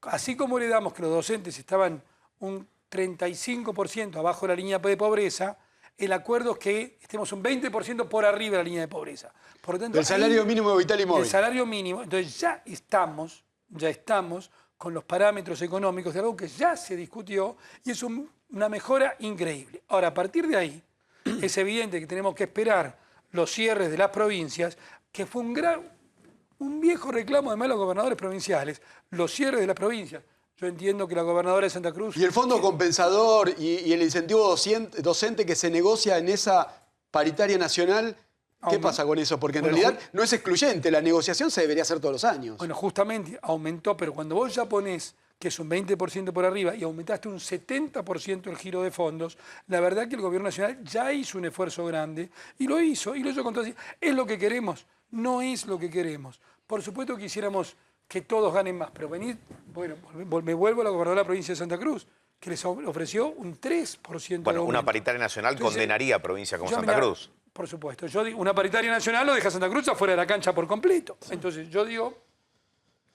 [SPEAKER 18] así como le damos que los docentes estaban un 35% abajo de la línea de pobreza, El acuerdo es que estemos un 20% por arriba de la línea de pobreza. Por lo tanto,
[SPEAKER 7] Del salario mínimo vital y móvil.
[SPEAKER 18] Del salario mínimo. Entonces ya estamos con los parámetros económicos de algo que ya se discutió y es una mejora increíble. Ahora, a partir de ahí, es evidente que tenemos que esperar los cierres de las provincias, que fue un viejo reclamo de los gobernadores provinciales, los cierres de las provincias. Yo entiendo que la gobernadora de Santa Cruz...
[SPEAKER 7] Y el fondo compensador y el incentivo docente que se negocia en esa paritaria nacional, ¿qué pasa con eso? Porque en realidad no es excluyente, la negociación se debería hacer todos los años.
[SPEAKER 18] Bueno, justamente aumentó, pero cuando vos ya ponés que es un 20% por arriba y aumentaste un 70% el giro de fondos, la verdad que el gobierno nacional ya hizo un esfuerzo grande y lo hizo con todo. ¿Es lo que queremos? No es lo que queremos. Por supuesto que quisiéramos que todos ganen más, pero me vuelvo a la gobernadora de la provincia de Santa Cruz, que les ofreció un 3%
[SPEAKER 5] Bueno,
[SPEAKER 18] de
[SPEAKER 5] una paritaria nacional condenaría a provincias como Santa Cruz.
[SPEAKER 18] Por supuesto. Yo digo, una paritaria nacional lo deja Santa Cruz afuera de la cancha por completo. Entonces, yo digo,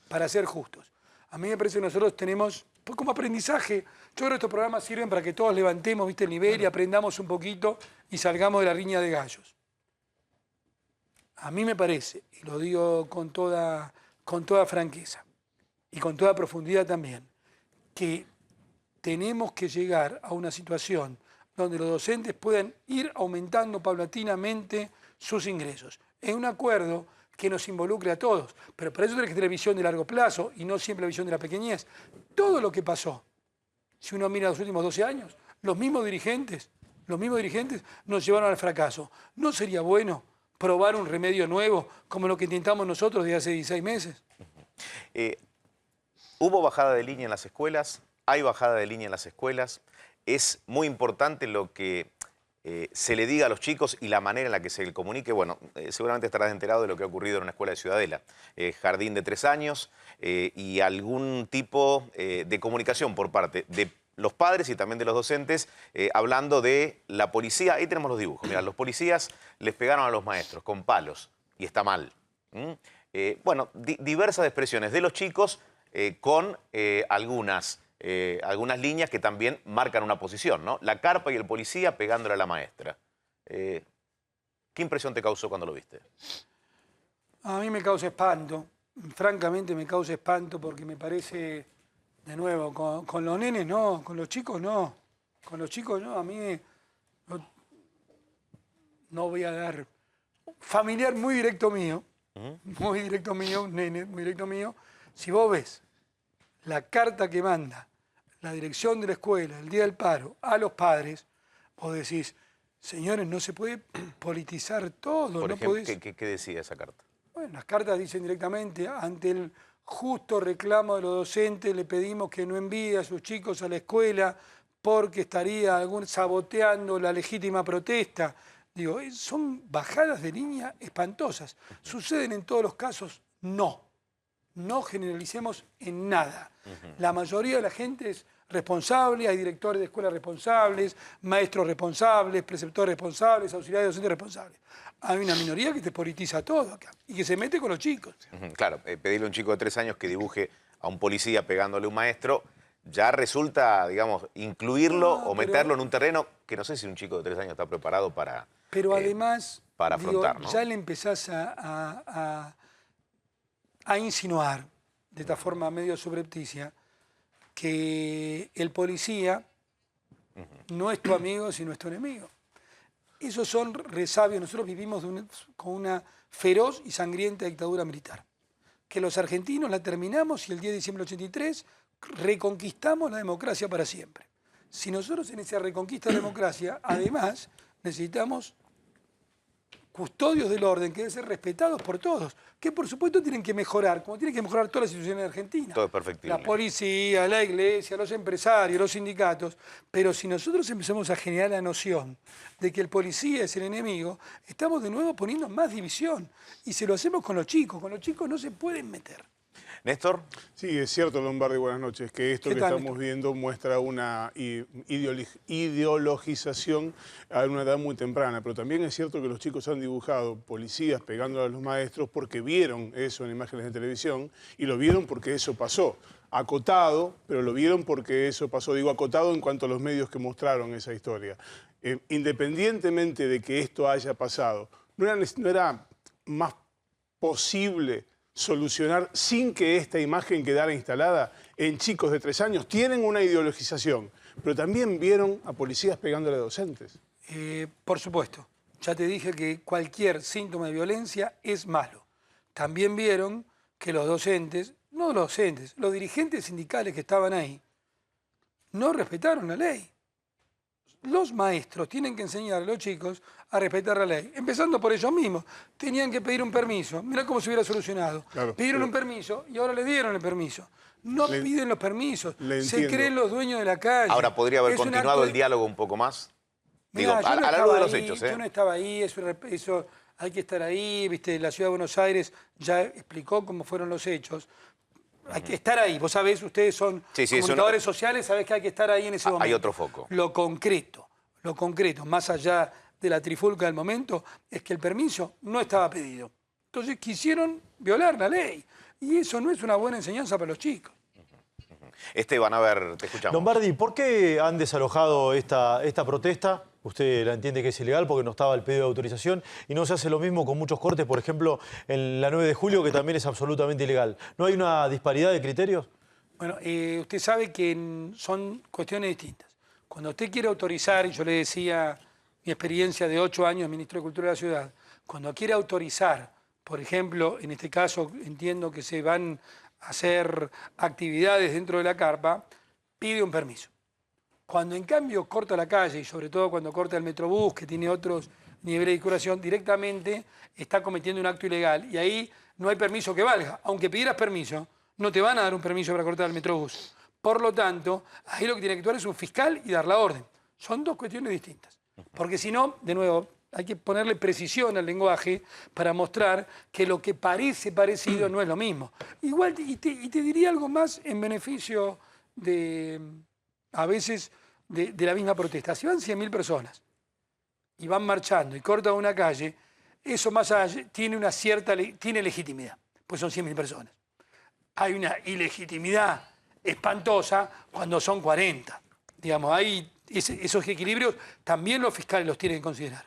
[SPEAKER 18] para ser justos, a mí me parece que nosotros tenemos, pues como aprendizaje, yo creo que estos programas sirven para que todos levantemos, el nivel y aprendamos un poquito y salgamos de la riña de gallos. A mí me parece, y lo digo con toda franqueza y con toda profundidad también, que tenemos que llegar a una situación donde los docentes puedan ir aumentando paulatinamente sus ingresos. Es un acuerdo que nos involucre a todos, pero para eso tenés que tener visión de largo plazo y no siempre la visión de la pequeñez. Todo lo que pasó, si uno mira los últimos 12 años, los mismos dirigentes nos llevaron al fracaso. ¿No sería bueno probar un remedio nuevo como lo que intentamos nosotros desde hace 16 meses?
[SPEAKER 5] Hubo bajada de línea en las escuelas, hay bajada de línea en las escuelas. Es muy importante lo que se le diga a los chicos y la manera en la que se le comunique. Bueno, seguramente estarás enterado de lo que ha ocurrido en una escuela de Ciudadela. Jardín de 3 años y algún tipo de comunicación por parte de los padres y también de los docentes, hablando de la policía. Ahí tenemos los dibujos. Mira, los policías les pegaron a los maestros con palos y está mal. Bueno, diversas expresiones de los chicos con algunas líneas que también marcan una posición, ¿no? La carpa y el policía pegándole a la maestra. ¿Qué impresión te causó cuando lo viste?
[SPEAKER 18] A mí me causa espanto. Francamente me causa espanto porque me parece, de nuevo, con los nenes no, con los chicos no. Con los chicos no, a mí no voy a dar... Familiar muy directo mío, un nene muy directo mío. Si vos ves la carta que manda la dirección de la escuela, el día del paro, a los padres, vos decís, señores, no se puede politizar todo.
[SPEAKER 5] Por
[SPEAKER 18] no
[SPEAKER 5] ejemplo,
[SPEAKER 18] podés...
[SPEAKER 5] ¿qué decía esa carta?
[SPEAKER 18] Bueno, las cartas dicen directamente, ante el justo reclamo de los docentes, le pedimos que no envíe a sus chicos a la escuela porque estaría saboteando la legítima protesta. Digo, son bajadas de línea espantosas. ¿Suceden en todos los casos? No. No generalicemos en nada. La mayoría de la gente es responsable, hay directores de escuelas responsables, maestros responsables, preceptores responsables, auxiliares docentes responsables. Hay una minoría que te politiza todo acá y que se mete con los chicos.
[SPEAKER 5] Claro, pedirle a un chico de 3 años que dibuje a un policía pegándole a un maestro ya resulta, digamos, incluirlo o meterlo en un terreno que no sé si un chico de 3 años está preparado para...
[SPEAKER 18] Pero además,
[SPEAKER 5] para afrontar, ¿no?
[SPEAKER 18] Ya le empezás a insinuar, de esta forma medio subrepticia, que el policía no es tu amigo, sino es tu enemigo. Esos son resabios. Nosotros vivimos con una feroz y sangrienta dictadura militar. Que los argentinos la terminamos y el 10 de diciembre del 83 reconquistamos la democracia para siempre. Si nosotros en esa reconquista de la democracia, además, necesitamos custodios del orden que deben ser respetados por todos, que por supuesto tienen que mejorar, como tienen que mejorar todas las instituciones de Argentina.
[SPEAKER 5] Todo es perfectible.
[SPEAKER 18] La policía, la iglesia, los empresarios, los sindicatos. Pero si nosotros empezamos a generar la noción de que el policía es el enemigo, estamos de nuevo poniendo más división. Y se lo hacemos con los chicos no se pueden meter.
[SPEAKER 5] ¿Néstor?
[SPEAKER 8] Sí, es cierto, Lombardi, buenas noches, que esto que estamos viendo muestra una ideologización a una edad muy temprana, pero también es cierto que los chicos han dibujado policías pegando a los maestros porque vieron eso en imágenes de televisión y lo vieron porque eso pasó. Acotado, pero lo vieron porque eso pasó. Digo acotado en cuanto a los medios que mostraron esa historia. independientemente de que esto haya pasado, ¿no era más posible solucionar sin que esta imagen quedara instalada en chicos de 3 años? Tienen una ideologización, pero también vieron a policías pegándole a docentes.
[SPEAKER 18] Por supuesto. Ya te dije que cualquier síntoma de violencia es malo. También vieron que los docentes, no los docentes, los dirigentes sindicales que estaban ahí, no respetaron la ley. Los maestros tienen que enseñar a los chicos a respetar la ley, empezando por ellos mismos. Tenían que pedir un permiso. Mirá cómo se hubiera solucionado.
[SPEAKER 8] Claro,
[SPEAKER 18] Pidieron un permiso y ahora le dieron el permiso. No piden los permisos, se
[SPEAKER 8] entiendo.
[SPEAKER 18] creen los dueños de la calle.
[SPEAKER 5] Ahora, ¿podría haber
[SPEAKER 18] Es un
[SPEAKER 5] continuado
[SPEAKER 18] acto
[SPEAKER 5] el diálogo un poco más? Digo,
[SPEAKER 18] Mirá, yo no
[SPEAKER 5] a la luz de los
[SPEAKER 18] estaba ahí,
[SPEAKER 5] hechos,
[SPEAKER 18] Yo no estaba ahí, eso hay que estar ahí, ¿viste? La Ciudad de Buenos Aires ya explicó cómo fueron los hechos. Hay que estar ahí, vos sabés, ustedes son comunicadores sociales, sabés que hay que estar ahí en ese momento.
[SPEAKER 5] Hay otro foco.
[SPEAKER 18] Lo concreto, más allá de la trifulca del momento, es que el permiso no estaba pedido. Entonces quisieron violar la ley. Y eso no es una buena enseñanza para los chicos.
[SPEAKER 5] Esteban, a ver, te escuchamos.
[SPEAKER 6] Lombardi, ¿por qué han desalojado esta protesta? Usted la entiende que es ilegal porque no estaba el pedido de autorización y no se hace lo mismo con muchos cortes, por ejemplo, en la 9 de julio, que también es absolutamente ilegal. ¿No hay una disparidad de criterios?
[SPEAKER 18] Bueno, usted sabe que son cuestiones distintas. Cuando usted quiere autorizar, y yo le decía mi experiencia de 8 años ministro de Cultura de la Ciudad, cuando quiere autorizar, por ejemplo, en este caso entiendo que se van a hacer actividades dentro de la carpa, pide un permiso. Cuando en cambio corta la calle, y sobre todo cuando corta el Metrobús, que tiene otros niveles de circulación, directamente está cometiendo un acto ilegal y ahí no hay permiso que valga. Aunque pidieras permiso, no te van a dar un permiso para cortar el Metrobús. Por lo tanto, ahí lo que tiene que actuar es un fiscal y dar la orden. Son dos cuestiones distintas. Porque si no, de nuevo, hay que ponerle precisión al lenguaje para mostrar que lo que parece parecido no es lo mismo. Igual, y te diría algo más en beneficio de, a veces, de la misma protesta. Si van 100.000 personas y van marchando y cortan una calle, eso más allá tiene legitimidad, pues son 100.000 personas. Hay una ilegitimidad espantosa cuando son 40. Digamos, hay esos equilibrios también los fiscales los tienen que considerar.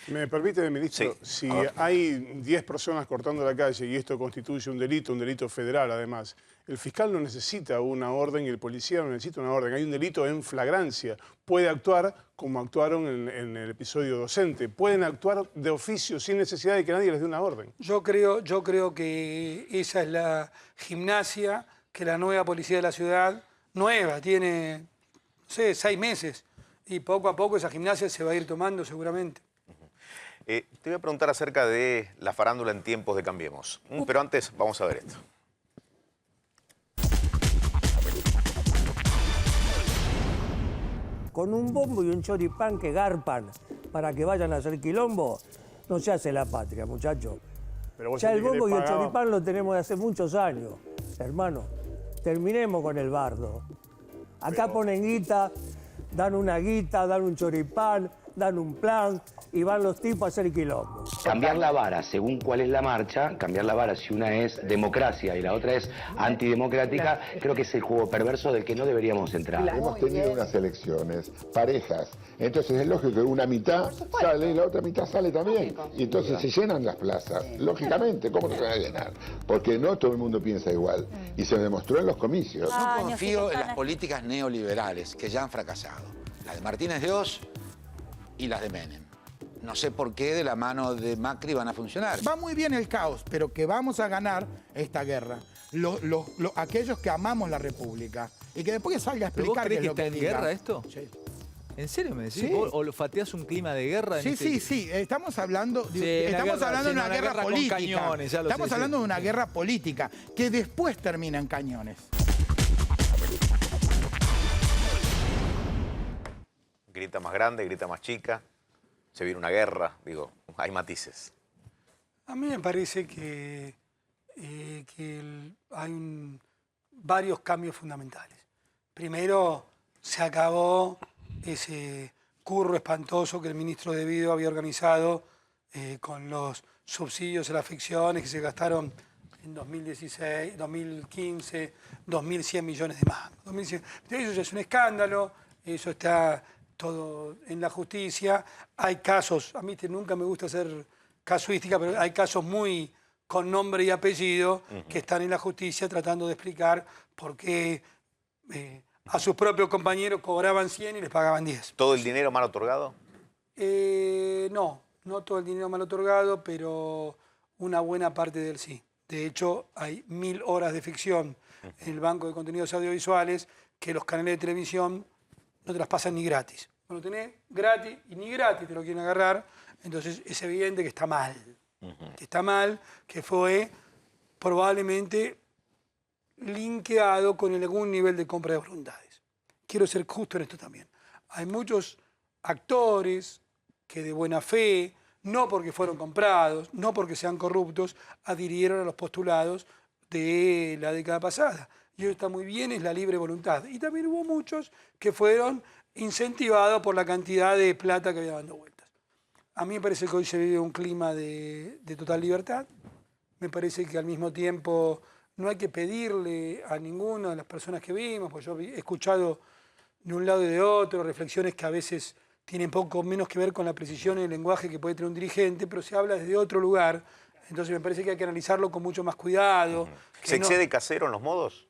[SPEAKER 8] ¿Me permite, ministro? Si hay 10 personas cortando la calle y esto constituye un delito federal además, el fiscal no necesita una orden y el policía no necesita una orden. Hay un delito en flagrancia. Puede actuar como actuaron en el episodio docente. Pueden actuar de oficio sin necesidad de que nadie les dé una orden.
[SPEAKER 18] Yo creo que esa es la gimnasia que la nueva policía de la ciudad, nueva, tiene, no sé, 6 meses. Y poco a poco esa gimnasia se va a ir tomando seguramente.
[SPEAKER 5] Te voy a preguntar acerca de la farándula en tiempos de Cambiemos. Pero antes vamos a ver esto.
[SPEAKER 2] Con un bombo y un choripán que garpan para que vayan a hacer quilombo, no se hace la patria, muchachos. Ya el bombo y el choripán lo tenemos de hace muchos años, hermano. Terminemos con el bardo. Acá ponen guita, dan una guita, dan un choripán, dan un plan y van los tipos a hacer quilombo.
[SPEAKER 3] Cambiar la vara según cuál es la marcha, cambiar la vara si una es democracia y la otra es antidemocrática, creo que es el juego perverso del que no deberíamos entrar.
[SPEAKER 23] Hemos tenido unas elecciones parejas, entonces es lógico que una mitad sale y la otra mitad sale también. Y entonces se llenan las plazas. Lógicamente, ¿cómo no se van a llenar? Porque no todo el mundo piensa igual. Y se demostró en los comicios.
[SPEAKER 24] Yo confío en las políticas neoliberales que ya han fracasado. Las de Martínez de Oz y las de Menem. No sé por qué de la mano de Macri van a funcionar.
[SPEAKER 25] Va muy bien el caos, pero que vamos a ganar esta guerra. Aquellos que amamos la República. Y que después salga a explicar
[SPEAKER 26] qué es
[SPEAKER 25] lo que
[SPEAKER 26] está en guerra esto? Sí. ¿En serio me decís?
[SPEAKER 25] Sí.
[SPEAKER 26] ¿O lo fateás un clima de guerra?
[SPEAKER 25] Sí. Estamos hablando de una guerra política.
[SPEAKER 26] Con cañones, ya lo
[SPEAKER 25] estamos
[SPEAKER 26] sé,
[SPEAKER 25] hablando de una guerra política que después termina en cañones.
[SPEAKER 5] Grita más grande, grita más chica. Se viene una guerra, digo, hay matices.
[SPEAKER 18] A mí me parece que hay varios cambios fundamentales. Primero, se acabó ese curro espantoso que el ministro de Vido había organizado con los subsidios a las ficciones que se gastaron en 2016, 2015, 2.100 millones de mangos. Eso ya es un escándalo, eso está todo en la justicia. Hay casos, a mí nunca me gusta hacer casuística, pero hay casos muy con nombre y apellido que están en la justicia tratando de explicar por qué a sus propios compañeros cobraban 100 y les pagaban 10.
[SPEAKER 5] ¿Todo el dinero mal otorgado?
[SPEAKER 18] No todo el dinero mal otorgado, pero una buena parte del sí. De hecho, hay 1000 horas de ficción en el banco de contenidos audiovisuales que los canales de televisión no te las pasan ni gratis. Cuando tenés gratis y ni gratis te lo quieren agarrar, entonces es evidente que está mal. Que está mal, que fue probablemente linkeado con algún nivel de compra de voluntades. Quiero ser justo en esto también. Hay muchos actores que de buena fe, no porque fueron comprados, no porque sean corruptos, adhirieron a los postulados de la década pasada. Y eso está muy bien, es la libre voluntad. Y también hubo muchos que fueron incentivados por la cantidad de plata que había dando vueltas. A mí me parece que hoy se vive un clima de total libertad. Me parece que al mismo tiempo no hay que pedirle a ninguna de las personas que vimos, pues yo he escuchado de un lado y de otro reflexiones que a veces tienen poco menos que ver con la precisión y el lenguaje que puede tener un dirigente, pero se habla desde otro lugar. Entonces me parece que hay que analizarlo con mucho más cuidado.
[SPEAKER 5] ¿Se excede Casero en los modos?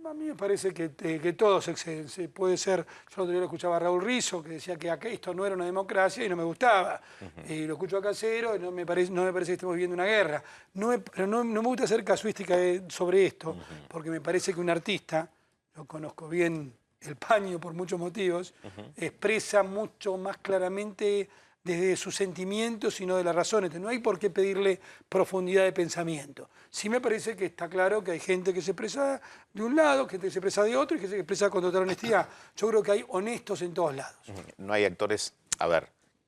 [SPEAKER 18] A mí me parece que todo se excede. Puede ser, yo el otro día lo escuchaba a Raúl Rizzo, que decía que esto no era una democracia y no me gustaba. Y lo escucho a Casero y no me parece que estemos viviendo una guerra. Pero no me gusta hacer casuística sobre esto, porque me parece que un artista, lo conozco bien el paño por muchos motivos, expresa mucho más claramente desde sus sentimientos y no de las razones. Entonces, no hay por qué pedirle profundidad de pensamiento. Sí me parece que está claro que hay gente que se expresa de un lado, gente que se expresa de otro y que se expresa con total honestidad. Yo creo que hay honestos en todos lados.
[SPEAKER 5] No hay actores,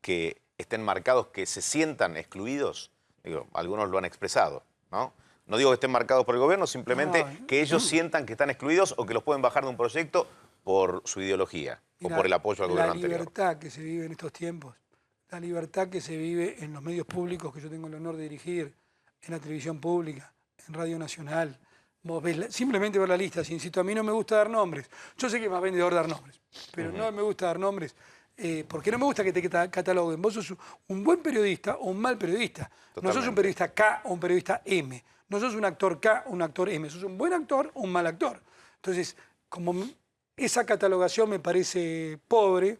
[SPEAKER 5] que estén marcados, que se sientan excluidos. Digo, algunos lo han expresado, ¿no? No digo que estén marcados por el gobierno, simplemente que ellos sientan que están excluidos o que los pueden bajar de un proyecto por su ideología o por el apoyo al gobierno anterior.
[SPEAKER 18] La libertad que se vive en estos tiempos, la libertad que se vive en los medios públicos que yo tengo el honor de dirigir, en la televisión pública, en Radio Nacional. Vos ves simplemente ver la lista, si insisto, a mí no me gusta dar nombres. Yo sé que es más vendedor dar nombres, pero no me gusta dar nombres porque no me gusta que te cataloguen. Vos sos un buen periodista o un mal periodista. Totalmente. No sos un periodista K o un periodista M. No sos un actor K o un actor M. Sos un buen actor o un mal actor. Entonces, como esa catalogación me parece pobre,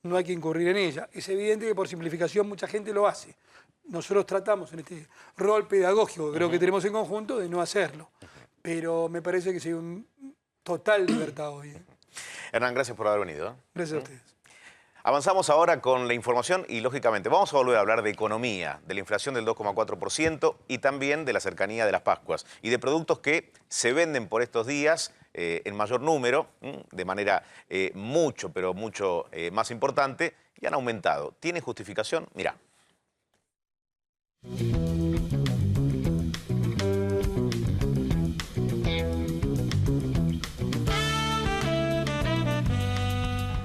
[SPEAKER 18] no hay que incurrir en ella. Es evidente que por simplificación mucha gente lo hace. Nosotros tratamos en este rol pedagógico que creo que tenemos en conjunto de no hacerlo. Pero me parece que hay una total libertad hoy.
[SPEAKER 5] Hernán, gracias por haber venido.
[SPEAKER 18] Gracias a ustedes.
[SPEAKER 5] Avanzamos ahora con la información y, lógicamente, vamos a volver a hablar de economía, de la inflación del 2,4% y también de la cercanía de las Pascuas y de productos que se venden por estos días en mayor número, de manera mucho más importante, y han aumentado. ¿Tiene justificación? Mirá.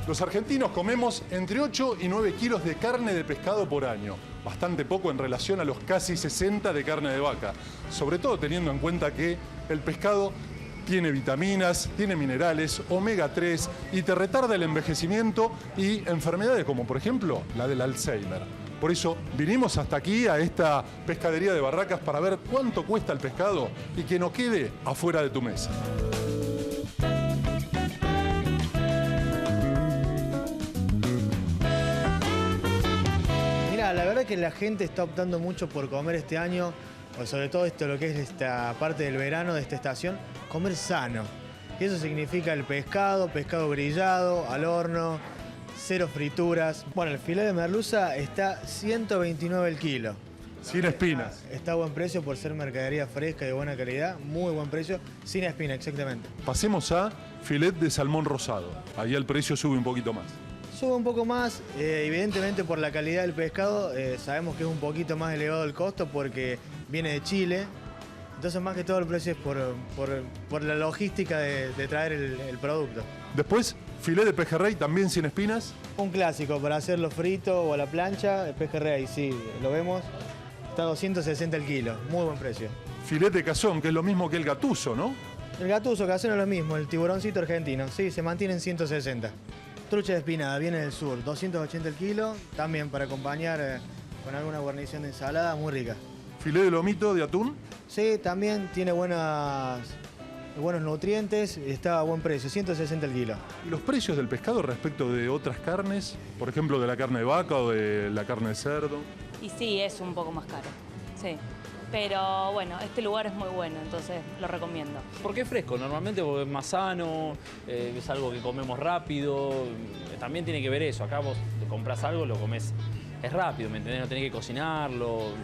[SPEAKER 4] Los argentinos comemos entre 8 y 9 kilos de carne de pescado por año, bastante poco en relación a los casi 60 de carne de vaca, sobre todo teniendo en cuenta que el pescado tiene vitaminas, tiene minerales, omega 3 y te retarda el envejecimiento y enfermedades como por ejemplo la del Alzheimer. Por eso vinimos hasta aquí a esta pescadería de Barracas para ver cuánto cuesta el pescado y que no quede afuera de tu mesa.
[SPEAKER 11] La verdad que la gente está optando mucho por comer este año, o sobre todo lo que es esta parte del verano de esta estación, comer sano. Y eso significa el pescado grillado, al horno, cero frituras. Bueno, el filete de merluza está 129 el kilo.
[SPEAKER 4] Sin espinas.
[SPEAKER 11] Está a buen precio por ser mercadería fresca y de buena calidad, muy buen precio, sin espinas, exactamente.
[SPEAKER 4] Pasemos a filet de salmón rosado. Ahí el precio sube un poquito más.
[SPEAKER 11] Sube un poco más, evidentemente por la calidad del pescado, sabemos que es un poquito más elevado el costo porque viene de Chile, entonces más que todo el precio es por la logística de traer el producto.
[SPEAKER 4] Después, filet de pejerrey también sin espinas.
[SPEAKER 11] Un clásico para hacerlo frito o a la plancha, el pejerrey, sí, lo vemos, está a 260 el kilo, muy buen precio.
[SPEAKER 4] Filet de cazón, que es lo mismo que el gatuso, ¿no?
[SPEAKER 11] El gatuso, cazón es lo mismo, el tiburoncito argentino, sí, se mantiene en 160. trucha de espinada viene del sur, 280 el kilo, también para acompañar con alguna guarnición de ensalada, muy rica.
[SPEAKER 4] ¿Filé de lomito de atún?
[SPEAKER 11] Sí, también tiene buenos nutrientes, está a buen precio, 160 el kilo.
[SPEAKER 4] ¿Y los precios del pescado respecto de otras carnes? Por ejemplo, de la carne de vaca o de la carne de cerdo.
[SPEAKER 9] Y sí, es un poco más caro, sí. Pero bueno, este lugar es muy bueno, entonces lo recomiendo.
[SPEAKER 12] Porque es fresco, normalmente porque es más sano, es algo que comemos rápido. También tiene que ver eso, acá vos te compras algo, lo comes, es rápido, ¿me entendés? No tenés que cocinarlo,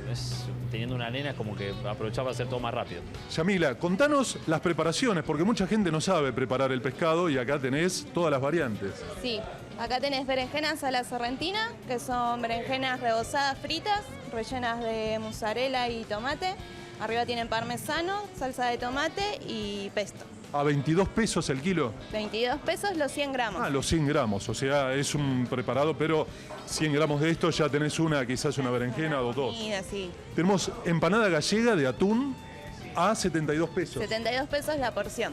[SPEAKER 12] teniendo una nena es como que aprovechar para hacer todo más rápido.
[SPEAKER 4] Yamila, contanos las preparaciones, porque mucha gente no sabe preparar el pescado y acá tenés todas las variantes.
[SPEAKER 13] Sí, acá tenés berenjenas a la sorrentina, que son berenjenas rebozadas fritas, rellenas de mozzarella y tomate. Arriba tienen parmesano, salsa de tomate y pesto.
[SPEAKER 4] ¿A 22 pesos el kilo?
[SPEAKER 13] 22 pesos los 100 gramos.
[SPEAKER 4] Ah, los 100 gramos, o sea, es un preparado, pero 100 gramos de esto ya tenés quizás una berenjena o dos.
[SPEAKER 13] Sí.
[SPEAKER 4] Tenemos empanada gallega de atún a 72 pesos.
[SPEAKER 13] 72 pesos la porción.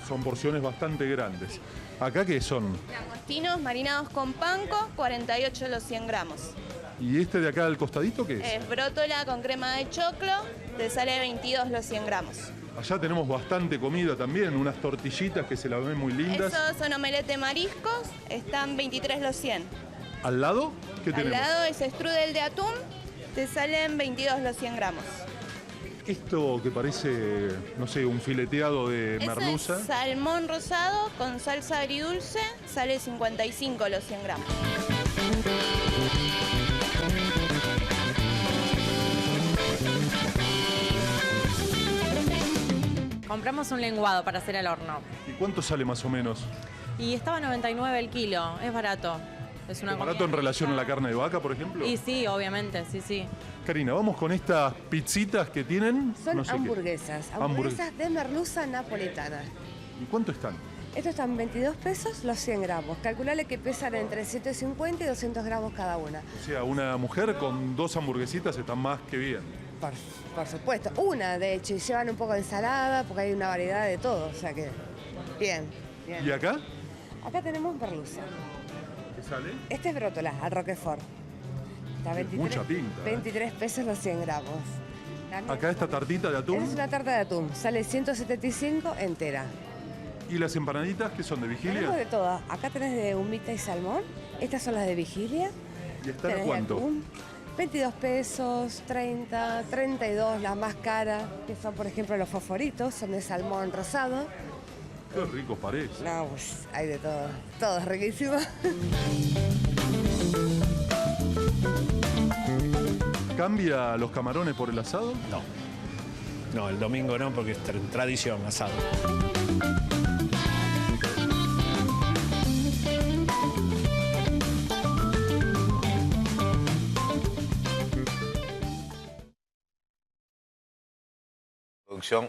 [SPEAKER 4] Son porciones bastante grandes. ¿Acá qué son?
[SPEAKER 13] Langostinos marinados con panko, 48 los 100 gramos.
[SPEAKER 4] ¿Y este de acá al costadito qué es?
[SPEAKER 13] Es brótola con crema de choclo, te sale 22 los 100 gramos.
[SPEAKER 4] Allá tenemos bastante comida también, unas tortillitas que se la ven muy lindas.
[SPEAKER 13] Esos son omelette mariscos, están 23 los 100.
[SPEAKER 4] ¿Al lado? ¿Qué tenemos?
[SPEAKER 13] Al lado es strudel de atún, te salen 22 los 100 gramos.
[SPEAKER 4] Esto que parece, no sé, un fileteado de merluza.
[SPEAKER 13] Es salmón rosado con salsa agridulce, sale 55 los 100 gramos.
[SPEAKER 14] Compramos un lenguado para hacer al horno.
[SPEAKER 4] ¿Y cuánto sale más o menos?
[SPEAKER 14] Y estaba 99 el kilo, es barato. Es una
[SPEAKER 4] ¿Barato en relación a la carne de vaca, por ejemplo?
[SPEAKER 14] Y sí, obviamente, sí.
[SPEAKER 4] Karina, vamos con estas pizzitas que tienen.
[SPEAKER 15] Son
[SPEAKER 4] no sé
[SPEAKER 15] hamburguesas,
[SPEAKER 4] qué.
[SPEAKER 15] hamburguesas de merluza napoletana.
[SPEAKER 4] ¿Y cuánto están?
[SPEAKER 15] Estos están 22 pesos los 100 gramos. Calculale que pesan entre 150 y 200 gramos cada una.
[SPEAKER 4] O sea, una mujer con 2 hamburguesitas está más que bien.
[SPEAKER 15] Por supuesto. Una, de hecho, y llevan un poco de ensalada porque hay una variedad de todo. O sea que, bien.
[SPEAKER 4] ¿Y acá?
[SPEAKER 15] Acá tenemos merluza.
[SPEAKER 4] ¿Qué sale?
[SPEAKER 15] Este es brótola, al Roquefort. Está 23,
[SPEAKER 4] mucha pinta.
[SPEAKER 15] 23 pesos los 100 gramos.
[SPEAKER 4] Acá esta tartita de atún.
[SPEAKER 15] Es una tarta de atún. Sale 175 entera.
[SPEAKER 4] ¿Y las empanaditas que son de vigilia?
[SPEAKER 15] Tenemos de todas. Acá tenés de humita y salmón. Estas son las de vigilia.
[SPEAKER 4] ¿Y están a cuánto?
[SPEAKER 15] 22 pesos, 30, 32, las más caras, que son por ejemplo los fosforitos, son de salmón rosado.
[SPEAKER 4] Qué ricos parecen.
[SPEAKER 15] No, pues hay de todo. Todo es riquísimo.
[SPEAKER 4] ¿Cambia los camarones por el asado?
[SPEAKER 17] No, el domingo no, porque es tradición asado.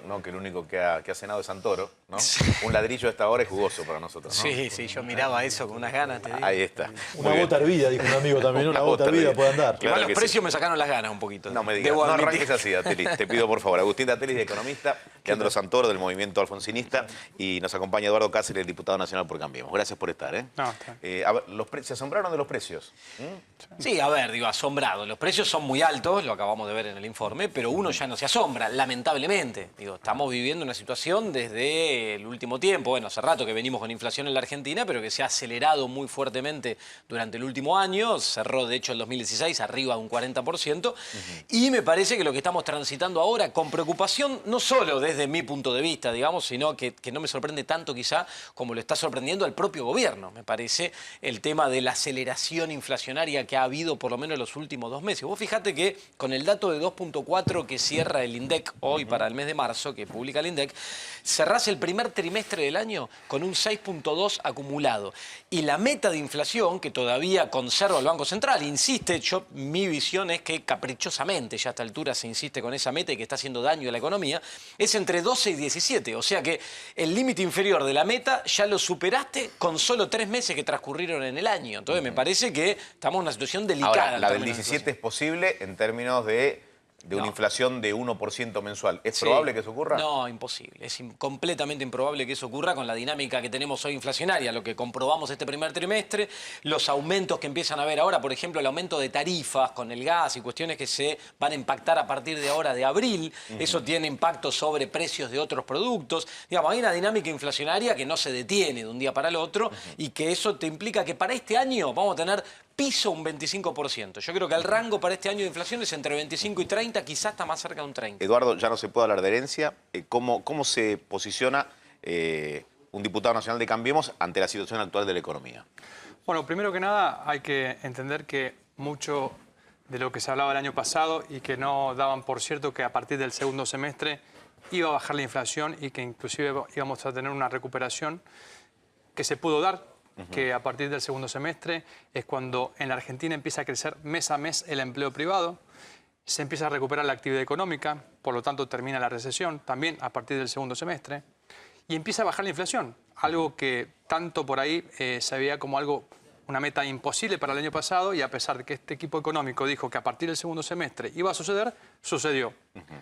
[SPEAKER 5] ¿no? Que el único que ha cenado es Santoro, ¿no? Un ladrillo a esta hora es jugoso para nosotros, ¿no?
[SPEAKER 27] Sí, yo miraba eso con unas ganas, te digo.
[SPEAKER 5] Ahí está.
[SPEAKER 6] Una gota hervida, dijo un amigo también, una gota hervida puede andar.
[SPEAKER 27] Igual los precios me sacaron las ganas un poquito.
[SPEAKER 5] No me digas, no arranques así, Datelis. Te pido por favor. Agustín Datelis, de economista, Leandro Santoro, del movimiento alfonsinista, y nos acompaña Eduardo Cáceres, el diputado nacional por Cambiemos. Gracias por estar, ¿eh?
[SPEAKER 27] No,
[SPEAKER 5] a ver, ¿se asombraron de los precios?
[SPEAKER 27] Sí, a ver, digo, asombrado. Los precios son muy altos, lo acabamos de ver en el informe, pero uno ya no se asombra, lamentablemente. Digo, estamos viviendo una situación desde el último tiempo, bueno, hace rato que venimos con inflación en la Argentina, pero que se ha acelerado muy fuertemente durante el último año, cerró de hecho el 2016 arriba de un 40%, y me parece que lo que estamos transitando ahora, con preocupación, no solo desde mi punto de vista, digamos, sino que no me sorprende tanto quizá como lo está sorprendiendo al propio gobierno, me parece, el tema de la aceleración inflacionaria que ha habido por lo menos en los últimos 2 meses. Vos fijate que con el dato de 2.4 que cierra el INDEC hoy para el mes de marzo, que publica el INDEC, cerrás el primer trimestre del año con un 6.2 acumulado. Y la meta de inflación, que todavía conserva el Banco Central, insiste, mi visión es que caprichosamente ya a esta altura se insiste con esa meta y que está haciendo daño a la economía, es entre 12 y 17. O sea que el límite inferior de la meta ya lo superaste con solo 3 meses que transcurrieron en el año. Entonces me parece que estamos en una situación delicada.
[SPEAKER 5] Ahora, la del 17 es posible en términos de de una
[SPEAKER 27] No.
[SPEAKER 5] inflación de 1% mensual. ¿Es probable que eso ocurra?
[SPEAKER 27] No, imposible. Es completamente improbable que eso ocurra con la dinámica que tenemos hoy inflacionaria, lo que comprobamos este primer trimestre, los aumentos que empiezan a haber ahora, por ejemplo, el aumento de tarifas con el gas y cuestiones que se van a impactar a partir de ahora de abril. Eso tiene impacto sobre precios de otros productos. Digamos, hay una dinámica inflacionaria que no se detiene de un día para el otro y que eso te implica que para este año vamos a tener piso un 25%. Yo creo que el rango para este año de inflación es entre 25 y 30, quizás está más cerca de un 30.
[SPEAKER 5] Eduardo, ya no se puede hablar de herencia. ¿Cómo se posiciona un diputado nacional de Cambiemos ante la situación actual de la economía?
[SPEAKER 1] Bueno, primero que nada hay que entender que mucho de lo que se hablaba el año pasado y que no daban por cierto que a partir del segundo semestre iba a bajar la inflación y que inclusive íbamos a tener una recuperación que se pudo dar, que a partir del segundo semestre es cuando en la Argentina empieza a crecer mes a mes el empleo privado, se empieza a recuperar la actividad económica, por lo tanto termina la recesión también a partir del segundo semestre y empieza a bajar la inflación, algo que tanto por ahí se veía como una meta imposible para el año pasado y a pesar de que este equipo económico dijo que a partir del segundo semestre iba a suceder, sucedió.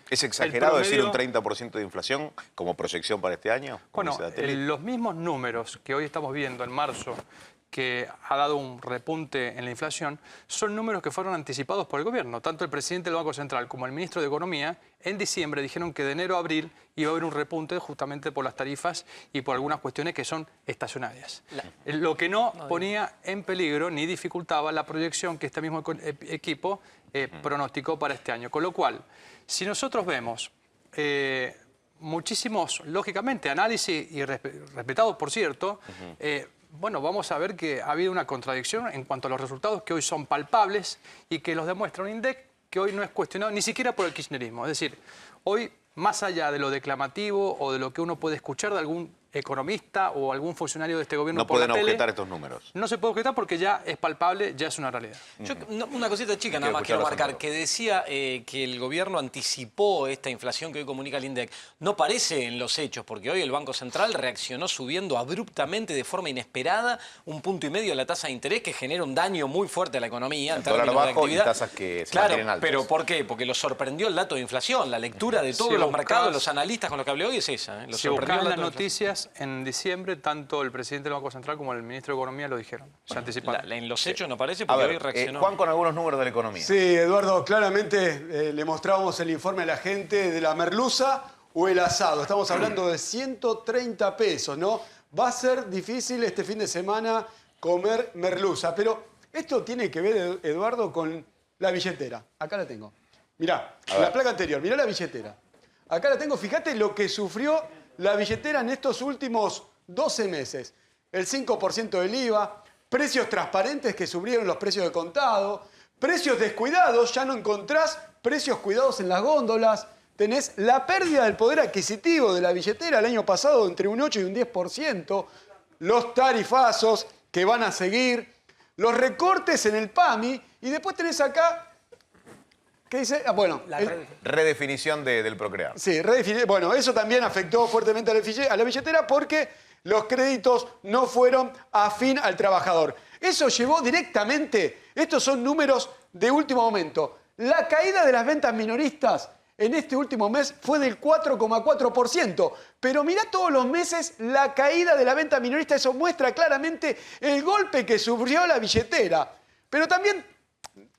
[SPEAKER 5] ¿Es exagerado decir un 30% de inflación como proyección para este año?
[SPEAKER 1] Bueno, los mismos números que hoy estamos viendo en marzo, que ha dado un repunte en la inflación, son números que fueron anticipados por el gobierno. Tanto el presidente del Banco Central como el ministro de Economía en diciembre dijeron que de enero a abril iba a haber un repunte justamente por las tarifas y por algunas cuestiones que son estacionarias. Lo que no ponía en peligro ni dificultaba la proyección que este mismo equipo pronosticó para este año. Con lo cual, si nosotros vemos muchísimos, lógicamente, análisis y respetados, por cierto, bueno, vamos a ver que ha habido una contradicción en cuanto a los resultados que hoy son palpables y que los demuestra un INDEC que hoy no es cuestionado ni siquiera por el kirchnerismo. Es decir, hoy, más allá de lo declamativo o de lo que uno puede escuchar de algún economista o algún funcionario de este gobierno
[SPEAKER 5] No
[SPEAKER 1] por la
[SPEAKER 5] pueden
[SPEAKER 1] tele,
[SPEAKER 5] objetar estos números.
[SPEAKER 1] no se puede objetar porque ya es palpable, ya es una realidad.
[SPEAKER 27] Yo, una cosita chica nada más quiero marcar, que decía que el gobierno anticipó esta inflación que hoy comunica el INDEC. No parece en los hechos, porque hoy el Banco Central reaccionó subiendo abruptamente de forma inesperada 1,5 puntos de la tasa de interés que genera un daño muy fuerte a la economía en términos de
[SPEAKER 5] bajo y
[SPEAKER 27] actividad.
[SPEAKER 5] tasas que se
[SPEAKER 27] Claro,
[SPEAKER 5] mantienen altas.
[SPEAKER 27] pero ¿por qué? Porque lo sorprendió el dato de inflación. La lectura de todos
[SPEAKER 1] Si
[SPEAKER 27] los
[SPEAKER 1] buscas-
[SPEAKER 27] mercados, los analistas con los que hablé hoy es esa. Lo
[SPEAKER 1] Si
[SPEAKER 27] sorprendió
[SPEAKER 1] buscas
[SPEAKER 27] el
[SPEAKER 1] las
[SPEAKER 27] dato de inflación.
[SPEAKER 1] noticias, en diciembre tanto el presidente del Banco Central como el ministro de Economía lo dijeron. Se anticiparon.
[SPEAKER 27] En los hechos no parece
[SPEAKER 5] A
[SPEAKER 27] porque
[SPEAKER 5] ver,
[SPEAKER 27] hoy reaccionó.
[SPEAKER 5] Juan, con algunos números de la economía.
[SPEAKER 7] Sí, Eduardo, claramente le mostrábamos el informe a la gente de la merluza o el asado. Estamos hablando de 130 pesos, ¿no? Va a ser difícil este fin de semana comer merluza, pero esto tiene que ver, Eduardo, con la billetera. Acá la tengo. Mirá, la placa anterior, mirá la billetera. Acá la tengo, fíjate lo que sufrió la billetera en estos últimos 12 meses. El 5% del IVA, precios transparentes que subieron los precios de contado, precios descuidados, ya no encontrás precios cuidados en las góndolas, tenés la pérdida del poder adquisitivo de la billetera el año pasado entre un 8 y un 10%, los tarifazos que van a seguir, los recortes en el PAMI y después tenés acá ¿qué dice? Bueno,
[SPEAKER 5] Redefinición del Procrear.
[SPEAKER 7] sí, bueno, eso también afectó fuertemente a la billetera porque los créditos no fueron afín al trabajador. Eso llevó directamente, estos son números de último momento, la caída de las ventas minoristas en este último mes fue del 4,4%. Pero mirá todos los meses la caída de la venta minorista, eso muestra claramente el golpe que sufrió la billetera. Pero también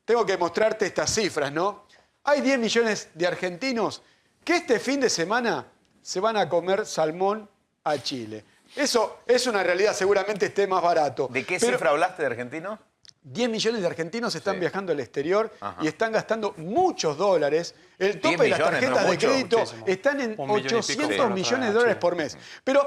[SPEAKER 7] tengo que mostrarte estas cifras, ¿no? Hay 10 millones de argentinos que este fin de semana se van a comer salmón a Chile. Eso es una realidad, seguramente esté más barato.
[SPEAKER 5] ¿De qué cifra hablaste de argentinos?
[SPEAKER 7] 10 millones de argentinos están viajando al exterior y están gastando muchos dólares. El tope de las tarjetas de crédito están en 800 millones de dólares por mes. Pero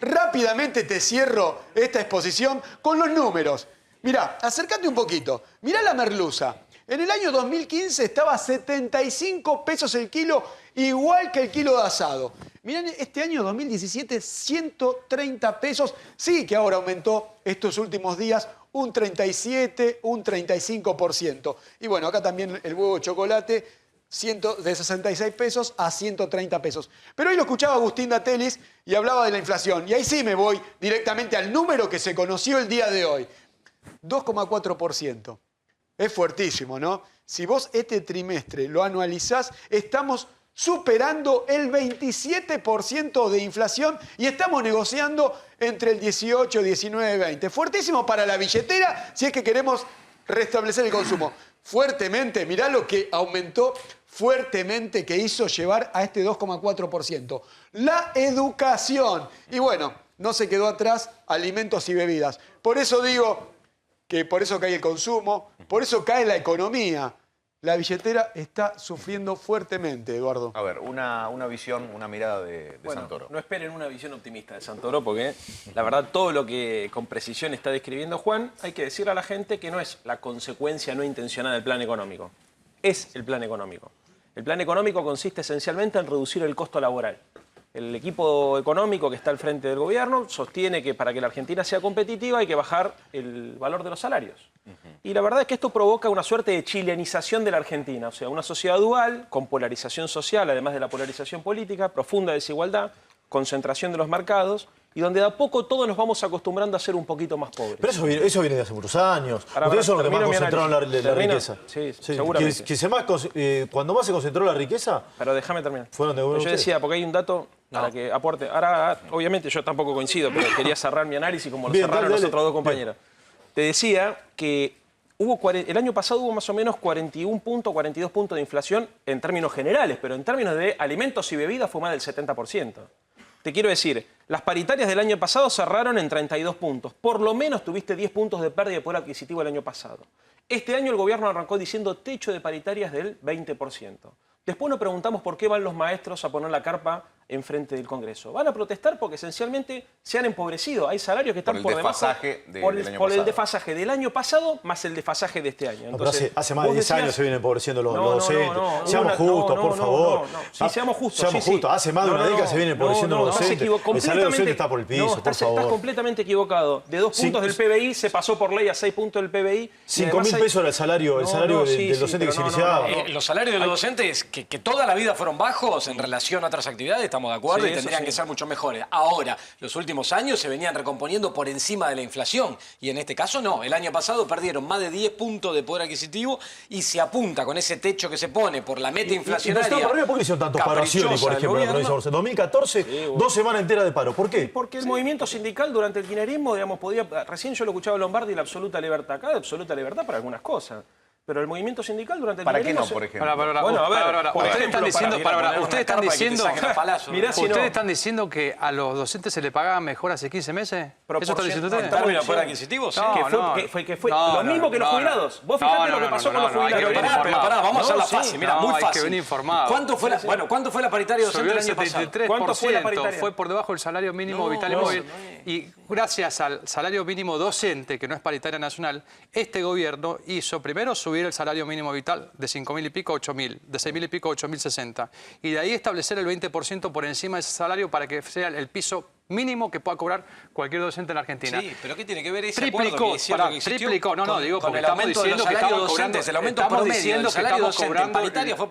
[SPEAKER 7] rápidamente te cierro esta exposición con los números. Mirá, acércate un poquito. Mirá la merluza. En el año 2015 estaba a 75 pesos el kilo, igual que el kilo de asado. Mirá, este año 2017, 130 pesos. Sí que ahora aumentó estos últimos días un 37, un 35%. Y bueno, acá también el huevo de chocolate, de 66 pesos a 130 pesos. Pero hoy lo escuchaba Agustín Datelis y hablaba de la inflación. Y ahí sí me voy directamente al número que se conoció el día de hoy. 2,4%. Es fuertísimo, ¿no? Si vos este trimestre lo anualizás, estamos superando el 27% de inflación y estamos negociando entre el 18, 19, 20. Fuertísimo para la billetera si es que queremos restablecer el consumo. Fuertemente, mirá lo que aumentó fuertemente, que hizo llevar a este 2,4%. La educación. Y bueno, no se quedó atrás alimentos y bebidas. Por eso digo que por eso cae el consumo, por eso cae la economía. La billetera está sufriendo fuertemente, Eduardo.
[SPEAKER 5] A ver, una visión, una mirada de Santoro.
[SPEAKER 8] No esperen una visión optimista de Santoro porque la verdad todo lo que con precisión está describiendo Juan, hay que decirle a la gente que no es la consecuencia no intencionada del plan económico. Es el plan económico. El plan económico consiste esencialmente en reducir el costo laboral. El equipo económico que está al frente del gobierno sostiene que para que la Argentina sea competitiva hay que bajar el valor de los salarios. Y la verdad es que esto provoca una suerte de chilenización de la Argentina, o sea, una sociedad dual, con polarización social, además de la polarización política, profunda desigualdad, concentración de los mercados, y donde de a poco todos nos vamos acostumbrando a ser un poquito más pobres.
[SPEAKER 6] Pero eso viene de hace muchos años. Ustedes son los que más concentraron la riqueza.
[SPEAKER 8] Sí, seguramente.
[SPEAKER 6] Cuando más se concentró la riqueza...
[SPEAKER 8] Pero déjame terminar.
[SPEAKER 6] Fueron de
[SPEAKER 8] yo decía, porque hay un dato para que aporte. Ahora, obviamente, yo tampoco coincido, pero quería cerrar mi análisis como lo cerraron los otros dos compañeros. Te decía que el año pasado hubo más o menos 41 puntos, 42 puntos de inflación en términos generales, pero en términos de alimentos y bebidas fue más del 70%. Te quiero decir, las paritarias del año pasado cerraron en 32 puntos. Por lo menos tuviste 10 puntos de pérdida de poder adquisitivo el año pasado. Este año el gobierno arrancó diciendo techo de paritarias del 20%. Después nos preguntamos por qué van los maestros a poner la carpa enfrente del Congreso. Van a protestar porque esencialmente se han empobrecido. Hay salarios que están por debajo por el desfasaje del año pasado más el desfasaje de este año. Entonces,
[SPEAKER 6] pero hace más de 10 años se vienen empobreciendo los docentes. Seamos justos, por favor.
[SPEAKER 8] Sí, seamos justos.
[SPEAKER 6] Seamos justos. Hace más de una década se vienen empobreciendo los docentes. El salario docente está por el piso, por favor.
[SPEAKER 8] Estás completamente equivocado. De 2 puntos del PBI se pasó por ley a 6 puntos del PBI.
[SPEAKER 6] 5.000 pesos era el salario del docente que se iniciaba.
[SPEAKER 27] Los salarios de los docentes, que toda la vida fueron bajos en relación a otras actividades, estamos de acuerdo, y tendrían que ser mucho mejores. Ahora, los últimos años se venían recomponiendo por encima de la inflación, y en este caso no. El año pasado perdieron más de 10 puntos de poder adquisitivo y se apunta con ese techo que se pone por la meta inflacionaria.
[SPEAKER 6] ¿Por qué hicieron tantos paros, por ejemplo, en la provincia de Buenos Aires? 2014, 2 semanas enteras de paro. ¿Por qué?
[SPEAKER 8] Porque el movimiento sindical durante el kirchnerismo, digamos, podía... Recién yo lo escuchaba a Lombardi, la absoluta libertad. Acá hay absoluta libertad para algunas cosas. Pero el movimiento sindical durante el
[SPEAKER 5] ¿Para qué no, por ejemplo?
[SPEAKER 8] Bueno, a ver,
[SPEAKER 1] ustedes están diciendo que a los docentes se les pagaba mejor hace 15 meses. ¿Eso están diciendo ustedes?
[SPEAKER 27] ¿En términos de poder adquisitivo? Sí.
[SPEAKER 8] Que fue lo mismo que los jubilados. Vos fijate lo que pasó con los jubilados.
[SPEAKER 27] Pará, vamos a hacerla fácil. Mira, muy fácil.
[SPEAKER 1] Hay que venir informado.
[SPEAKER 27] ¿Cuánto fue la paritaria docente el año pasado?
[SPEAKER 1] ¿Cuánto fue la paritaria? Fue por debajo del salario mínimo vital y móvil. Y gracias al salario mínimo docente, que no es paritaria nacional, este gobierno hizo primero subir el salario mínimo vital de 5.000 y pico a 8.000, de 6.000 y pico a 8.060. Y de ahí establecer el 20% por encima de ese salario para que sea el piso mínimo que pueda cobrar cualquier docente en la Argentina.
[SPEAKER 27] Sí, pero ¿qué tiene que ver ese
[SPEAKER 1] triplicó, porque estamos diciendo que estaban cobrando,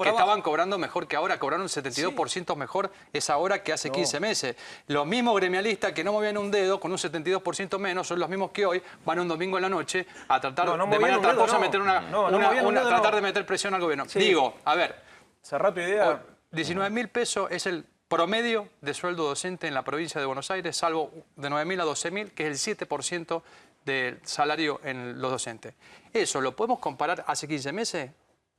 [SPEAKER 1] estaban cobrando mejor que ahora, cobraron un 72% mejor esa hora que hace 15 meses. Los mismos gremialistas que no movían un dedo con un 72% menos son los mismos que hoy van un domingo en la noche a tratar de manera tramposa meter tratar de meter presión al gobierno. Digo, a ver,
[SPEAKER 8] cerrá tu idea.
[SPEAKER 1] 19.000 pesos es el promedio de sueldo docente en la provincia de Buenos Aires, salvo de 9.000 a 12.000, que es el 7% del salario en los docentes. ¿Eso lo podemos comparar hace 15 meses?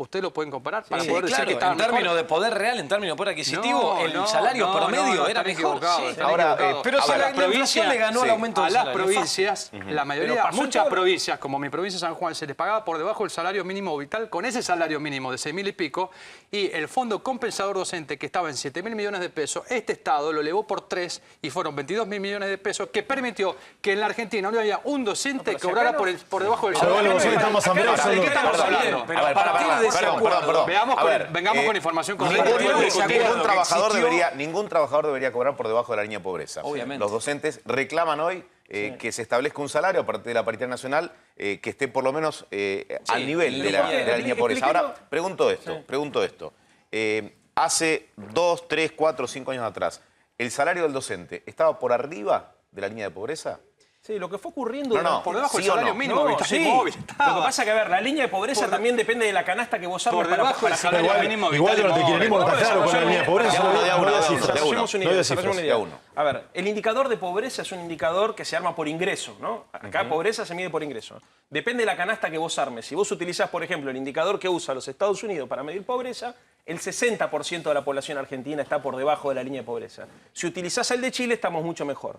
[SPEAKER 1] ¿Ustedes lo pueden comparar para poder decir que estaban
[SPEAKER 27] en términos de poder real, en términos de poder adquisitivo, el salario promedio era mejor?
[SPEAKER 1] Ahora,
[SPEAKER 27] pero si la inflación le ganó al aumento del salario.
[SPEAKER 1] A las provincias, la mayoría, muchas provincias, como mi provincia de San Juan, se les pagaba por debajo del salario mínimo vital con ese salario mínimo de 6.000 y pico, y el fondo compensador docente, que estaba en 7.000 millones de pesos, este Estado lo elevó por 3 y fueron 22.000 millones de pesos, que permitió que en la Argentina no había un docente que cobrara por debajo del salario mínimo. ¿De qué estamos hablando?
[SPEAKER 5] Perdón.
[SPEAKER 1] Vengamos con información correcta.
[SPEAKER 5] Ningún trabajador debería cobrar por debajo de la línea de pobreza.
[SPEAKER 27] Obviamente.
[SPEAKER 5] Los docentes reclaman hoy que se establezca un salario a partir de la paritaria nacional que esté por lo menos al nivel de la línea de pobreza. Ahora, pregunto esto. Hace 2, 3, 4, 5 años atrás, ¿el salario del docente estaba por arriba de la línea de pobreza?
[SPEAKER 8] Sí, lo que fue ocurriendo...
[SPEAKER 1] por debajo del salario mínimo,
[SPEAKER 8] sí.
[SPEAKER 1] móvil.
[SPEAKER 8] Lo que pasa es que, a ver, la línea de pobreza también depende de la canasta que vos armes
[SPEAKER 1] por debajo del salario mínimo.
[SPEAKER 6] Igual durante el kirchnerismo no está claro con la línea de pobreza.
[SPEAKER 8] Desarrollemos una idea. A ver, el indicador de pobreza es un indicador que se arma por ingreso, ¿no? Acá pobreza se mide por ingreso. Depende de la canasta que vos armes. Si vos utilizás, por ejemplo, el indicador que usa los Estados Unidos para medir pobreza, el 60% de la población argentina está por debajo de la línea de pobreza. Si utilizás el de Chile, estamos mucho mejor.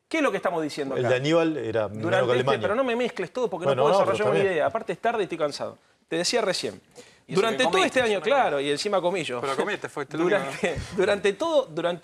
[SPEAKER 8] ¿Qué es lo que estamos diciendo acá?
[SPEAKER 6] El de Aníbal era menor que Alemania.
[SPEAKER 8] Pero no me mezcles todo porque no puedo desarrollar una idea. Aparte es tarde y estoy cansado. Te decía recién. Durante todo este año, claro, y encima comillo.
[SPEAKER 1] Pero comiste, fue
[SPEAKER 8] durante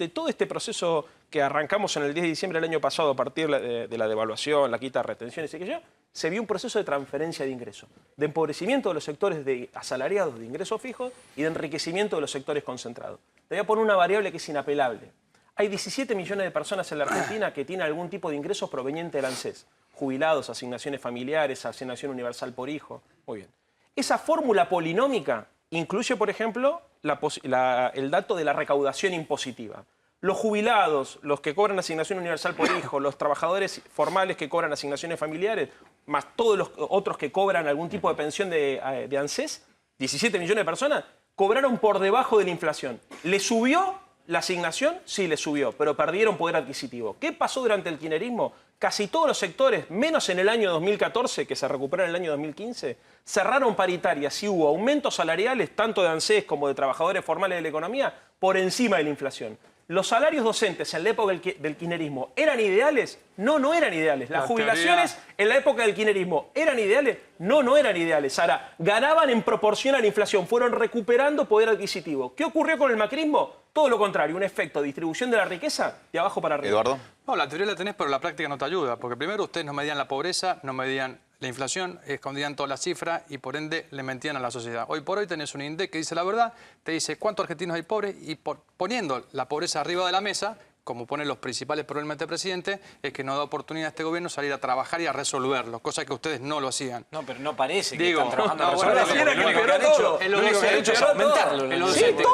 [SPEAKER 8] todo este proceso que arrancamos en el 10 de diciembre del año pasado a partir de la devaluación, la quita de retenciones y qué sé yo, se vio un proceso de transferencia de ingresos, de empobrecimiento de los sectores de asalariados de ingresos fijos y de enriquecimiento de los sectores concentrados. Te voy a poner una variable que es inapelable. Hay 17 millones de personas en la Argentina que tienen algún tipo de ingresos proveniente del ANSES. Jubilados, asignaciones familiares, asignación universal por hijo. Muy bien. Esa fórmula polinómica incluye, por ejemplo, el dato de la recaudación impositiva. Los jubilados, los que cobran asignación universal por hijo, los trabajadores formales que cobran asignaciones familiares, más todos los otros que cobran algún tipo de pensión de ANSES, 17 millones de personas, cobraron por debajo de la inflación. ¿Le subió la asignación? Sí, le subió, pero perdieron poder adquisitivo. ¿Qué pasó durante el kirchnerismo? Casi todos los sectores, menos en el año 2014, que se recuperó en el año 2015, cerraron paritarias y hubo aumentos salariales, tanto de ANSES como de trabajadores formales de la economía, por encima de la inflación. ¿Los salarios docentes en la época del kirchnerismo eran ideales? No, no eran ideales. Las jubilaciones en la época del kirchnerismo eran ideales? No, no eran ideales. Ahora, ganaban en proporción a la inflación, fueron recuperando poder adquisitivo. ¿Qué ocurrió con el macrismo? Todo lo contrario, un efecto de distribución de la riqueza de abajo para arriba.
[SPEAKER 5] Eduardo.
[SPEAKER 1] No, la teoría la tenés, pero la práctica no te ayuda. Porque primero ustedes no medían la pobreza, no medían la inflación, escondían todas las cifras y por ende le mentían a la sociedad. Hoy por hoy tenés un INDEC que dice la verdad, te dice cuántos argentinos hay pobres y poniendo la pobreza arriba de la mesa, como ponen los principales problemas de este presidente, es que no da oportunidad a este gobierno salir a trabajar y a resolverlo, cosa que ustedes no lo hacían.
[SPEAKER 27] No, pero no parece que
[SPEAKER 1] Digo,
[SPEAKER 27] están trabajando
[SPEAKER 1] no,
[SPEAKER 27] a resolverlo.
[SPEAKER 1] bueno,
[SPEAKER 27] Lo único que han hecho es aumentarlo.
[SPEAKER 1] En los docentes.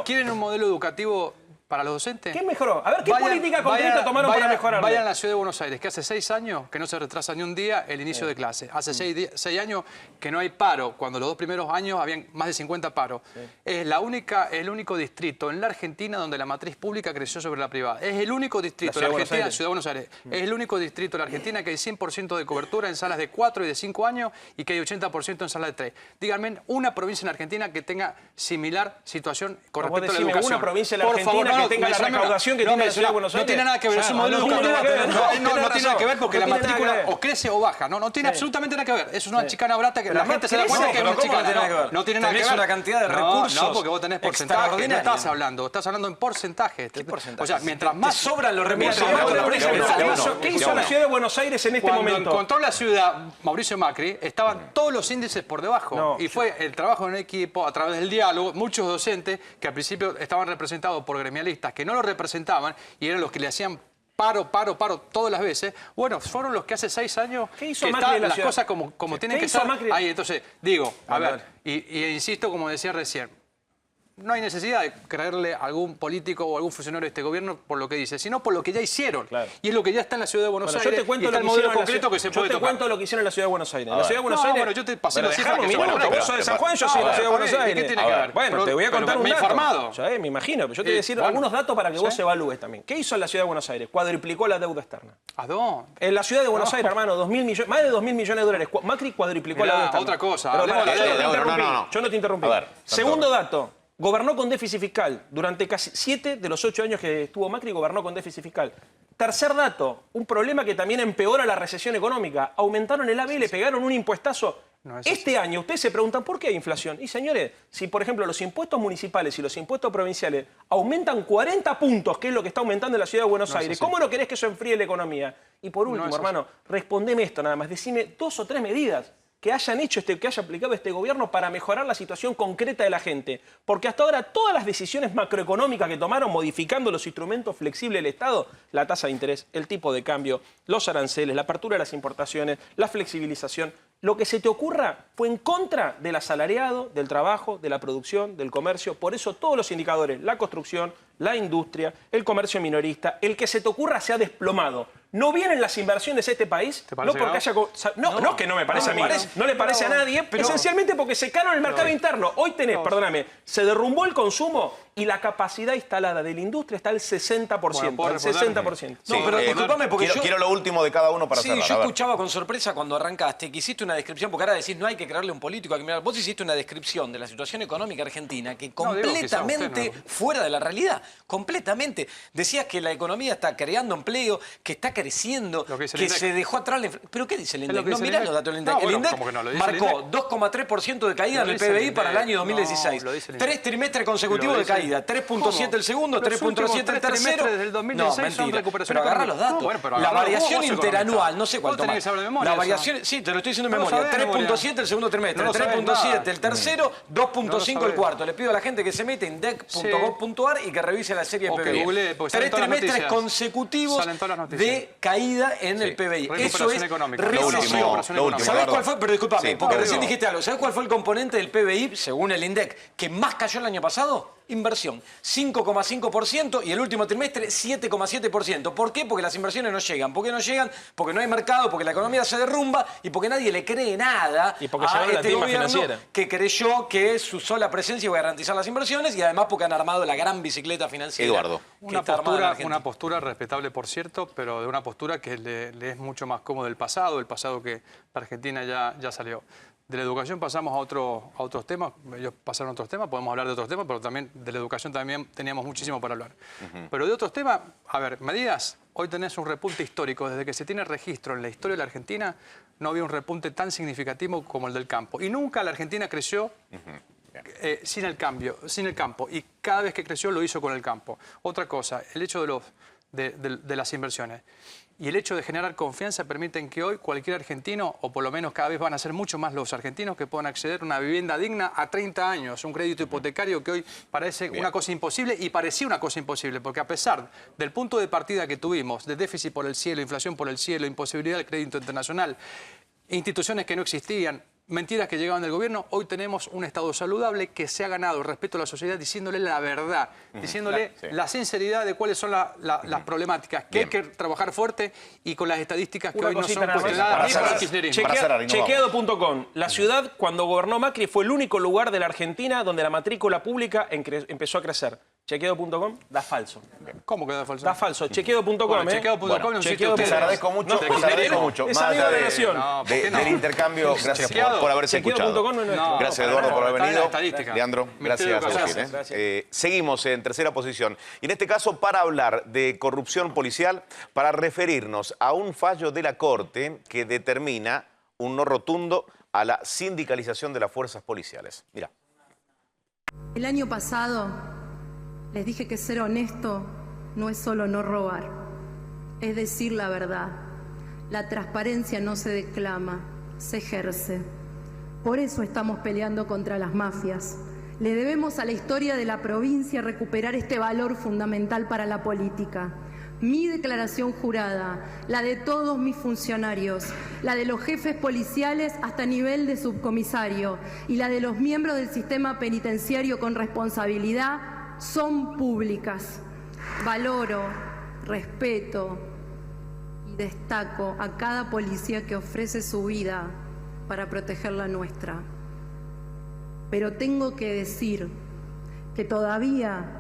[SPEAKER 1] ¿Quieren un modelo educativo para los docentes?
[SPEAKER 8] ¿Qué mejoró? A ver, ¿qué política concreta tomaron para mejorar?
[SPEAKER 1] Vayan a la Ciudad de Buenos Aires, que hace 6 años que no se retrasa ni un día el inicio de clases. Hace 6 años que no hay paro, cuando los 2 primeros años habían más de 50 paros. Es el único distrito en la Argentina donde la matriz pública creció sobre la privada. Es el único distrito de la Argentina, Ciudad de Buenos Aires. Es el único distrito de la Argentina que hay 100% de cobertura en salas de 4 y de 5 años y que hay 80% en salas de 3. Díganme una provincia en Argentina que tenga similar situación con respecto a la educación.
[SPEAKER 8] Una provincia en la Argentina que tenga la recaudación que tiene la Ciudad de Buenos Aires.
[SPEAKER 1] No tiene nada que ver, es un modelo educativo. No tiene nada que ver porque la matrícula o crece o baja. No tiene absolutamente nada que ver. Es una chicana barata que la gente se da cuenta que es una chicana. No tiene nada que ver.
[SPEAKER 27] Tenés una cantidad de recursos.
[SPEAKER 1] No, porque vos tenés porcentaje. No estás hablando en porcentaje.
[SPEAKER 27] ¿Qué porcentaje?
[SPEAKER 1] O sea, mientras más
[SPEAKER 27] sobran los recursos.
[SPEAKER 8] ¿Qué hizo la Ciudad de Buenos Aires en este momento?
[SPEAKER 1] Cuando encontró la ciudad Mauricio Macri, estaban todos los índices por debajo. Y fue el trabajo en equipo, a través del diálogo, muchos docentes que al principio estaban representados por gremialistas que no lo representaban y eran los que le hacían paro todas las veces. Bueno, fueron los que hace 6 años
[SPEAKER 8] que están
[SPEAKER 1] las cosas como tienen que ser. Ahí, entonces, digo, a ver, y insisto, como decía recién, no hay necesidad de creerle a algún político o algún funcionario de este gobierno por lo que dice, sino por lo que ya hicieron. Claro. Y es lo que ya está en la Ciudad de Buenos Aires.
[SPEAKER 8] Yo te cuento
[SPEAKER 1] y está el modelo concreto que se puede tocar.
[SPEAKER 8] Yo te cuento lo que hicieron en la Ciudad de Buenos Aires. La Ciudad de Buenos Aires...
[SPEAKER 1] Bueno, yo te pasé la cifra que
[SPEAKER 8] vos sos de San Juan, yo soy de la Ciudad de Buenos Aires.
[SPEAKER 1] ¿Qué tiene que ver?
[SPEAKER 8] Bueno, te voy a contar un dato.
[SPEAKER 1] Informado.
[SPEAKER 8] Me imagino, pero yo te voy a decir algunos datos para que vos evalúes también. ¿Qué hizo en la Ciudad de Buenos Aires? Cuadriplicó la deuda externa.
[SPEAKER 1] ¿A dónde?
[SPEAKER 8] En la Ciudad de Buenos Aires, hermano, más de 2.000 millones de dólares. Macri cuadriplicó la deuda externa.
[SPEAKER 1] Otra cosa.
[SPEAKER 8] Yo no te interrumpí. Segundo dato. Gobernó con déficit fiscal. Durante casi 7 de los 8 años que estuvo Macri, gobernó con déficit fiscal. Tercer dato, un problema que también empeora la recesión económica. Aumentaron el ABL, le pegaron un impuestazo. Este año, ustedes se preguntan, ¿por qué hay inflación? Y señores, si por ejemplo los impuestos municipales y los impuestos provinciales aumentan 40 puntos, que es lo que está aumentando en la Ciudad de Buenos Aires, ¿cómo no querés que eso enfríe la economía? Y por último, hermano, respondeme esto nada más. Decime 2 o 3 medidas que hayan hecho que haya aplicado este gobierno para mejorar la situación concreta de la gente. Porque hasta ahora todas las decisiones macroeconómicas que tomaron modificando los instrumentos flexibles del Estado, la tasa de interés, el tipo de cambio, los aranceles, la apertura de las importaciones, la flexibilización, lo que se te ocurra fue en contra del asalariado, del trabajo, de la producción, del comercio. Por eso todos los indicadores, la construcción, la industria, el comercio minorista, el que se te ocurra se ha desplomado. ¿No vienen las inversiones a este país? No porque haya... No, que no me parece a mí. No le parece a nadie, pero esencialmente porque se caen en el mercado interno. Hoy tenés, perdóname, se derrumbó el consumo y la capacidad instalada de la industria está al 60%.
[SPEAKER 27] Bueno,
[SPEAKER 8] al 60%.
[SPEAKER 27] No, pero discúlpame porque
[SPEAKER 5] quiero lo último de cada uno para cerrar.
[SPEAKER 27] Sí, yo escuchaba con sorpresa cuando arrancaste que hiciste una descripción, porque ahora decís no hay que creerle a un político, hay que mirar. Vos hiciste una descripción de la situación económica argentina que completamente fuera de la realidad. Completamente. Decías que la economía está creando empleo, que está creciendo, que se dejó atrás la inflación. ¿Pero qué dice el INDEC? No, mirá los datos del INDEC. El INDEC marcó 2,3% de caída en el PBI para el año 2016. 3 trimestres consecutivos de caída. 3.7 el segundo, 3.7 el tercero. No, mentira. Pero agarra los datos. La variación interanual, no sé cuál tomar. La variación, sí, te lo estoy diciendo en memoria. 3.7 el segundo trimestre, 3.7 el tercero, 2.5 el cuarto. Le pido a la gente que se mete en indec.gov.ar y que revise la serie de PBI. 3 trimestres consecutivos de caída en el PBI. Eso es recesión. ¿Sabés cuál fue? Pero discúlpame, porque recién dijiste algo. ¿Sabés cuál fue el componente del PBI, según el INDEC, que más cayó el año pasado? Inversión, 5,5% y el último trimestre 7,7%. ¿Por qué? Porque las inversiones no llegan. ¿Por qué no llegan? Porque no hay mercado, porque la economía se derrumba y porque nadie le cree nada
[SPEAKER 8] y porque
[SPEAKER 27] a este gobierno
[SPEAKER 8] financiera
[SPEAKER 27] que creyó que su sola presencia iba a garantizar las inversiones y además porque han armado la gran bicicleta financiera.
[SPEAKER 5] Eduardo.
[SPEAKER 1] Una postura respetable, por cierto, pero de una postura que le es mucho más cómodo del pasado que la Argentina ya salió. De la educación pasamos a otros temas, ellos pasaron a otros temas, podemos hablar de otros temas, pero también de la educación también teníamos muchísimo para hablar. Pero de otros temas, a ver, medidas, hoy tenés un repunte histórico, desde que se tiene registro en la historia de la Argentina, no había un repunte tan significativo como el del campo. Y nunca la Argentina creció sin el campo, y cada vez que creció lo hizo con el campo. Otra cosa, el hecho de las inversiones y el hecho de generar confianza permiten que hoy cualquier argentino, o por lo menos cada vez van a ser mucho más los argentinos, que puedan acceder a una vivienda digna a 30 años, un crédito hipotecario que hoy parece una cosa imposible, y parecía una cosa imposible, porque a pesar del punto de partida que tuvimos, de déficit por el cielo, inflación por el cielo, imposibilidad del crédito internacional, instituciones que no existían, mentiras que llegaban del gobierno, hoy tenemos un Estado saludable que se ha ganado el respeto a la sociedad diciéndole la verdad, diciéndole la sinceridad de cuáles son las problemáticas, que hay que trabajar fuerte y con las estadísticas que hoy no son cuestionadas por el kirchnerismo.
[SPEAKER 8] Chequeado.com. La ciudad, cuando gobernó Macri, fue el único lugar de la Argentina donde la matrícula pública empezó a crecer. Chequeado.com da falso.
[SPEAKER 1] ¿Cómo que da falso?
[SPEAKER 8] Da falso. Chequeado.com.
[SPEAKER 1] Bueno, chequeado.com es un sitio.
[SPEAKER 5] Les agradezco mucho. Les agradezco mucho. Más allá del intercambio, gracias por haberse escuchado. Gracias, Eduardo, por haber venido. Leandro, gracias a ustedes. Seguimos en tercera posición. Y en este caso, para hablar de corrupción policial, para referirnos a un fallo de la Corte que determina un no rotundo a la sindicalización de las fuerzas policiales. Mira.
[SPEAKER 2] El año pasado les dije que ser honesto no es solo no robar, es decir la verdad. La transparencia no se declama, se ejerce. Por eso estamos peleando contra las mafias. Le debemos a la historia de la provincia recuperar este valor fundamental para la política. Mi declaración jurada, la de todos mis funcionarios, la de los jefes policiales hasta nivel de subcomisario y la de los miembros del sistema penitenciario con responsabilidad son públicas. Valoro, respeto y destaco a cada policía que ofrece su vida para proteger la nuestra. Pero tengo que decir que todavía,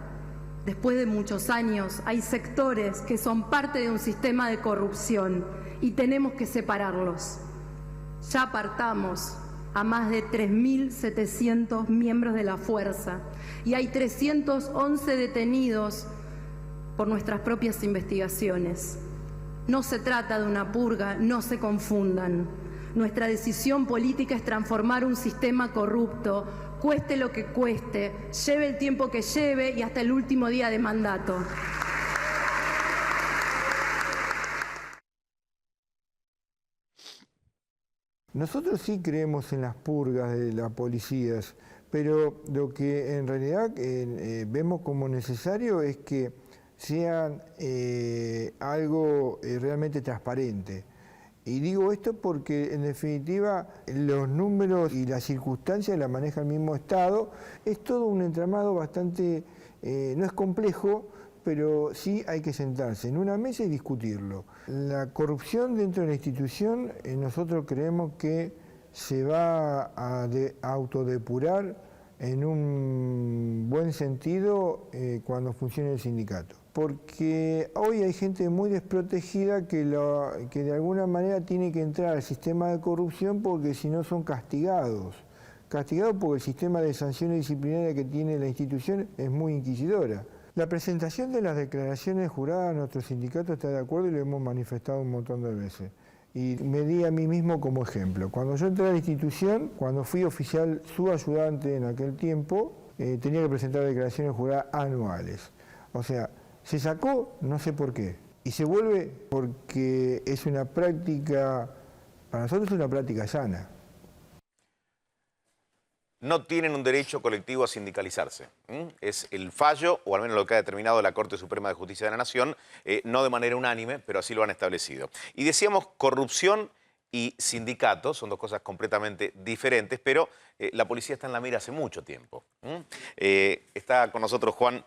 [SPEAKER 2] después de muchos años, hay sectores que son parte de un sistema de corrupción y tenemos que separarlos. Ya apartamos a más de 3.700 miembros de la fuerza y hay 311 detenidos por nuestras propias investigaciones. No se trata de una purga, no se confundan. Nuestra decisión política es transformar un sistema corrupto, cueste lo que cueste, lleve el tiempo que lleve y hasta el último día de mandato.
[SPEAKER 10] Nosotros sí creemos en las purgas de las policías, pero lo que en realidad vemos como necesario es que sean algo realmente transparente. Y digo esto porque, en definitiva, los números y las circunstancias las maneja el mismo Estado. Es todo un entramado bastante No es complejo, pero sí hay que sentarse en una mesa y discutirlo. La corrupción dentro de la institución, nosotros creemos que se va a autodepurar en un buen sentido cuando funcione el sindicato. Porque hoy hay gente muy desprotegida que de alguna manera tiene que entrar al sistema de corrupción porque si no son castigados. Castigados porque el sistema de sanciones disciplinarias que tiene la institución es muy inquisidora. La presentación de las declaraciones juradas, nuestro sindicato está de acuerdo y lo hemos manifestado un montón de veces. Y me di a mí mismo como ejemplo. Cuando yo entré a la institución, cuando fui oficial subayudante en aquel tiempo, tenía que presentar declaraciones juradas anuales. O sea, se sacó, no sé por qué. Y se vuelve porque es una práctica, para nosotros es una práctica sana.
[SPEAKER 5] No tienen un derecho colectivo a sindicalizarse. Es el fallo, o al menos lo que ha determinado la Corte Suprema de Justicia de la Nación, no de manera unánime, pero así lo han establecido. Y decíamos corrupción y sindicatos, son dos cosas completamente diferentes, pero la policía está en la mira hace mucho tiempo. Está con nosotros Juan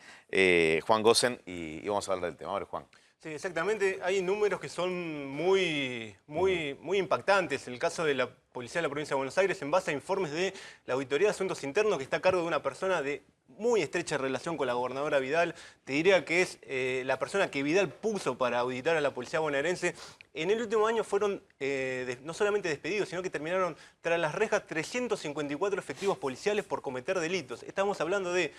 [SPEAKER 5] Gossen y vamos a hablar del tema. A ver, Juan.
[SPEAKER 3] Sí, exactamente. Hay números que son muy impactantes. En el caso de la Policía de la Provincia de Buenos Aires, en base a informes de la Auditoría de Asuntos Internos, que está a cargo de una persona de muy estrecha relación con la gobernadora Vidal, te diría que es la persona que Vidal puso para auditar a la policía bonaerense. En el último año fueron no solamente despedidos, sino que terminaron tras las rejas 354 efectivos policiales por cometer delitos. Estamos hablando de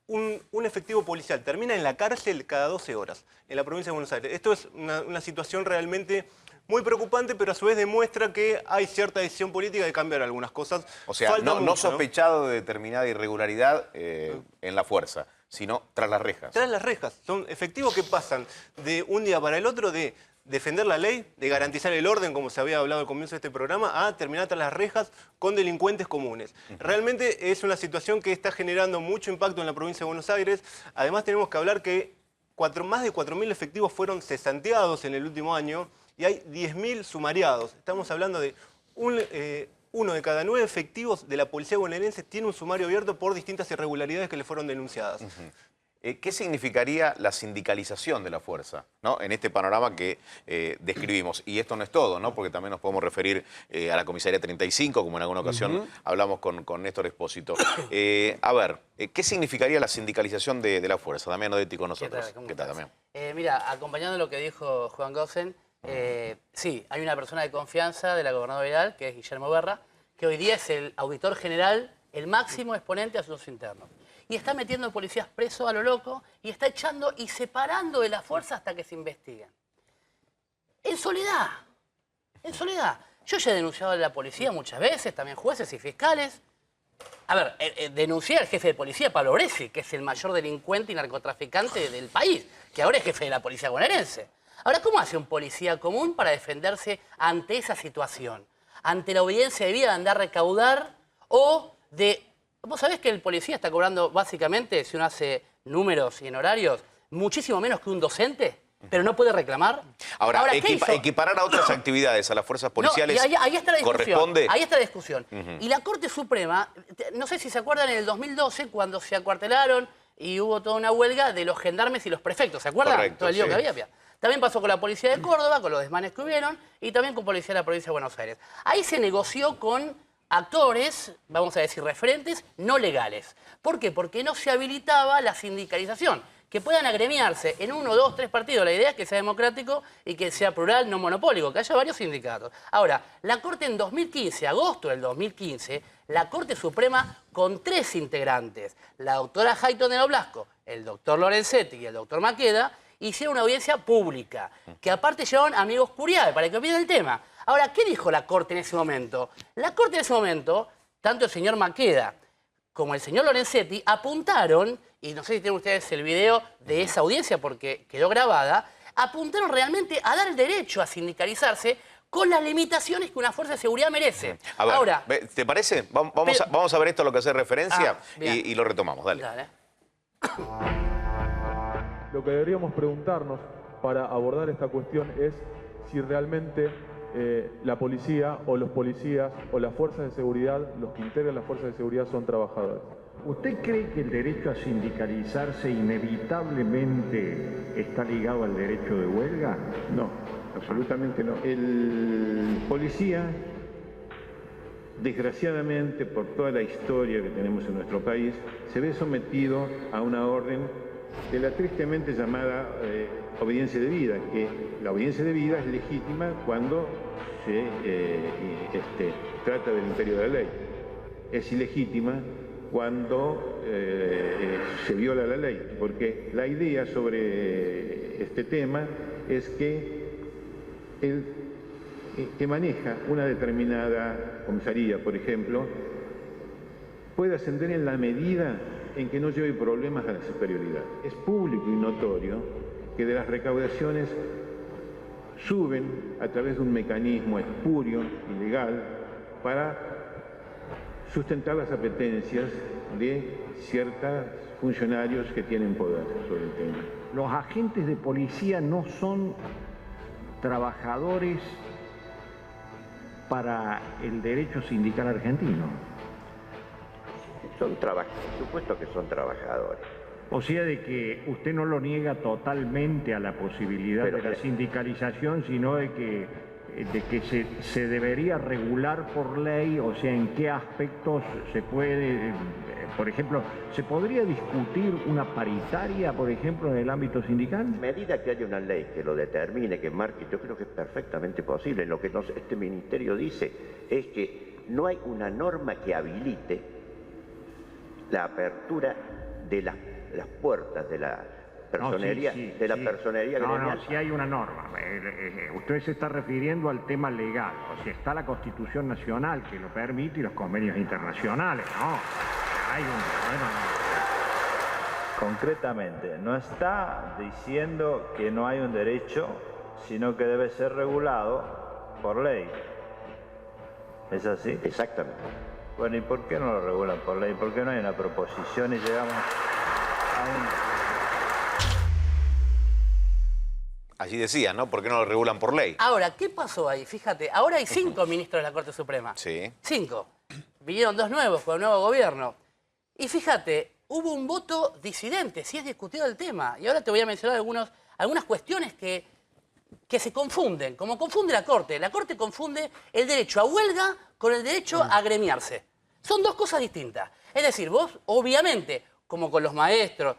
[SPEAKER 3] un efectivo policial termina en la cárcel cada 12 horas en la provincia de Buenos Aires. Esto es una situación realmente muy preocupante, pero a su vez demuestra que hay cierta decisión política de cambiar algunas cosas.
[SPEAKER 5] O sea, no sospechado de determinada irregularidad en la fuerza, sino tras las rejas.
[SPEAKER 3] Tras las rejas. Son efectivos que pasan de un día para el otro de defender la ley, de garantizar el orden, como se había hablado al comienzo de este programa, a terminar tras las rejas con delincuentes comunes. Realmente es una situación que está generando mucho impacto en la provincia de Buenos Aires. Además tenemos que hablar que más de 4.000 efectivos fueron cesanteados en el último año y hay 10.000 sumariados. Estamos hablando de uno de cada 9 efectivos de la policía bonaerense tiene un sumario abierto por distintas irregularidades que le fueron denunciadas.
[SPEAKER 5] ¿Qué significaría la sindicalización de la fuerza, ¿no? En este panorama que describimos? Y esto no es todo, ¿no? Porque también nos podemos referir a la comisaría 35, como en alguna ocasión hablamos con Néstor Expósito. A ver, ¿qué significaría la sindicalización de la fuerza? Damián Odetti con nosotros. ¿Qué tal, Damián?
[SPEAKER 16] Mira, acompañando lo que dijo Juan Gossen, sí, hay una persona de confianza de la gobernadora Vidal, que es Guillermo Berra, que hoy día es el auditor general, el máximo exponente de asuntos internos. Y está metiendo policías presos a lo loco y está echando y separando de la fuerza hasta que se investiguen. En soledad. En soledad. Yo ya he denunciado a la policía muchas veces, también jueces y fiscales. A ver, denuncié al jefe de policía, Pablo Bresci, que es el mayor delincuente y narcotraficante del país, que ahora es jefe de la policía bonaerense. Ahora, ¿cómo hace un policía común para defenderse ante esa situación? Ante la obediencia debida de andar a recaudar o de... Vos sabés que el policía está cobrando básicamente, si uno hace números y en horarios, muchísimo menos que un docente, pero no puede reclamar.
[SPEAKER 5] Ahora equiparar a otras actividades, a las fuerzas policiales,
[SPEAKER 16] no, y ahí está la discusión,
[SPEAKER 5] corresponde...
[SPEAKER 16] Ahí está la discusión. Y la Corte Suprema, no sé si se acuerdan en el 2012, cuando se acuartelaron y hubo toda una huelga de los gendarmes y los prefectos, ¿se acuerdan?
[SPEAKER 5] Correcto,
[SPEAKER 16] todo el lío
[SPEAKER 5] sí.
[SPEAKER 16] que había. También pasó con la policía de Córdoba, con los desmanes que hubieron, y también con policía de la provincia de Buenos Aires. Ahí se negoció con actores, vamos a decir referentes, no legales. ¿Por qué? Porque no se habilitaba la sindicalización. Que puedan agremiarse en 1, 2, 3 partidos. La idea es que sea democrático y que sea plural, no monopólico, que haya varios sindicatos. Ahora, la Corte en 2015, agosto del 2015, la Corte Suprema con 3 integrantes, la doctora Hayton Blasco, el doctor Lorenzetti y el doctor Maqueda, hicieron una audiencia pública, que aparte llevaron amigos Curiae para que opinen el tema. Ahora, ¿qué dijo la Corte en ese momento? La Corte en ese momento, tanto el señor Maqueda como el señor Lorenzetti apuntaron, y no sé si tienen ustedes el video de esa audiencia porque quedó grabada, apuntaron realmente a dar el derecho a sindicalizarse con las limitaciones que una fuerza de seguridad merece.
[SPEAKER 5] A ver,
[SPEAKER 16] ahora,
[SPEAKER 5] ¿te parece? Vamos a ver esto a lo que hace referencia y lo retomamos. Dale.
[SPEAKER 19] Lo que deberíamos preguntarnos para abordar esta cuestión es si realmente la policía o los policías o las fuerzas de seguridad, los que integran las fuerzas de seguridad son trabajadores.
[SPEAKER 20] ¿Usted cree que el derecho a sindicalizarse inevitablemente está ligado al derecho de huelga? No, absolutamente no. El policía, desgraciadamente, por toda la historia que tenemos en nuestro país, se ve sometido a una orden de la tristemente llamada obediencia debida, que la obediencia debida es legítima cuando se trata del imperio de la ley. Es ilegítima cuando se viola la ley, porque la idea sobre este tema es que el que maneja una determinada comisaría, por ejemplo, puede ascender en la medida en que no lleve problemas a la superioridad. Es público y notorio que de las recaudaciones suben a través de un mecanismo espurio, ilegal, para sustentar las apetencias de ciertos funcionarios que tienen poder sobre el tema. Los agentes de policía no son trabajadores para el derecho sindical argentino.
[SPEAKER 21] Son por supuesto que son trabajadores.
[SPEAKER 20] O sea, de que usted no lo niega totalmente a la posibilidad de la sindicalización, sino de que se debería regular por ley, o sea, en qué aspectos se puede, por ejemplo, ¿se podría discutir una paritaria, por ejemplo, en el ámbito sindical?
[SPEAKER 21] A medida que haya una ley que lo determine, que marque, yo creo que es perfectamente posible. Lo que este ministerio dice es que no hay una norma que habilite la apertura de las puertas de la personería, personería gremial.
[SPEAKER 20] No, sí hay una norma. Usted se está refiriendo al tema legal. O sea, está la Constitución Nacional que lo permite y los convenios internacionales, ¿no? Hay
[SPEAKER 22] Concretamente, no está diciendo que no hay un derecho, sino que debe ser regulado por ley. ¿Es así?
[SPEAKER 21] Exactamente.
[SPEAKER 22] Bueno, ¿y por qué no lo regulan por ley? ¿Por qué no hay una proposición y llegamos a un...
[SPEAKER 5] Allí decía, ¿no? ¿Por qué no lo regulan por ley?
[SPEAKER 16] Ahora, ¿qué pasó ahí? Fíjate, ahora hay 5 ministros de la Corte Suprema.
[SPEAKER 5] Sí.
[SPEAKER 16] 5. Vinieron 2 nuevos con el nuevo gobierno. Y fíjate, hubo un voto disidente, sí es discutido el tema. Y ahora te voy a mencionar algunas cuestiones que se confunden, como confunde la Corte. La Corte confunde el derecho a huelga con el derecho a agremiarse. Son 2 cosas distintas. Es decir, vos, obviamente, como con los maestros,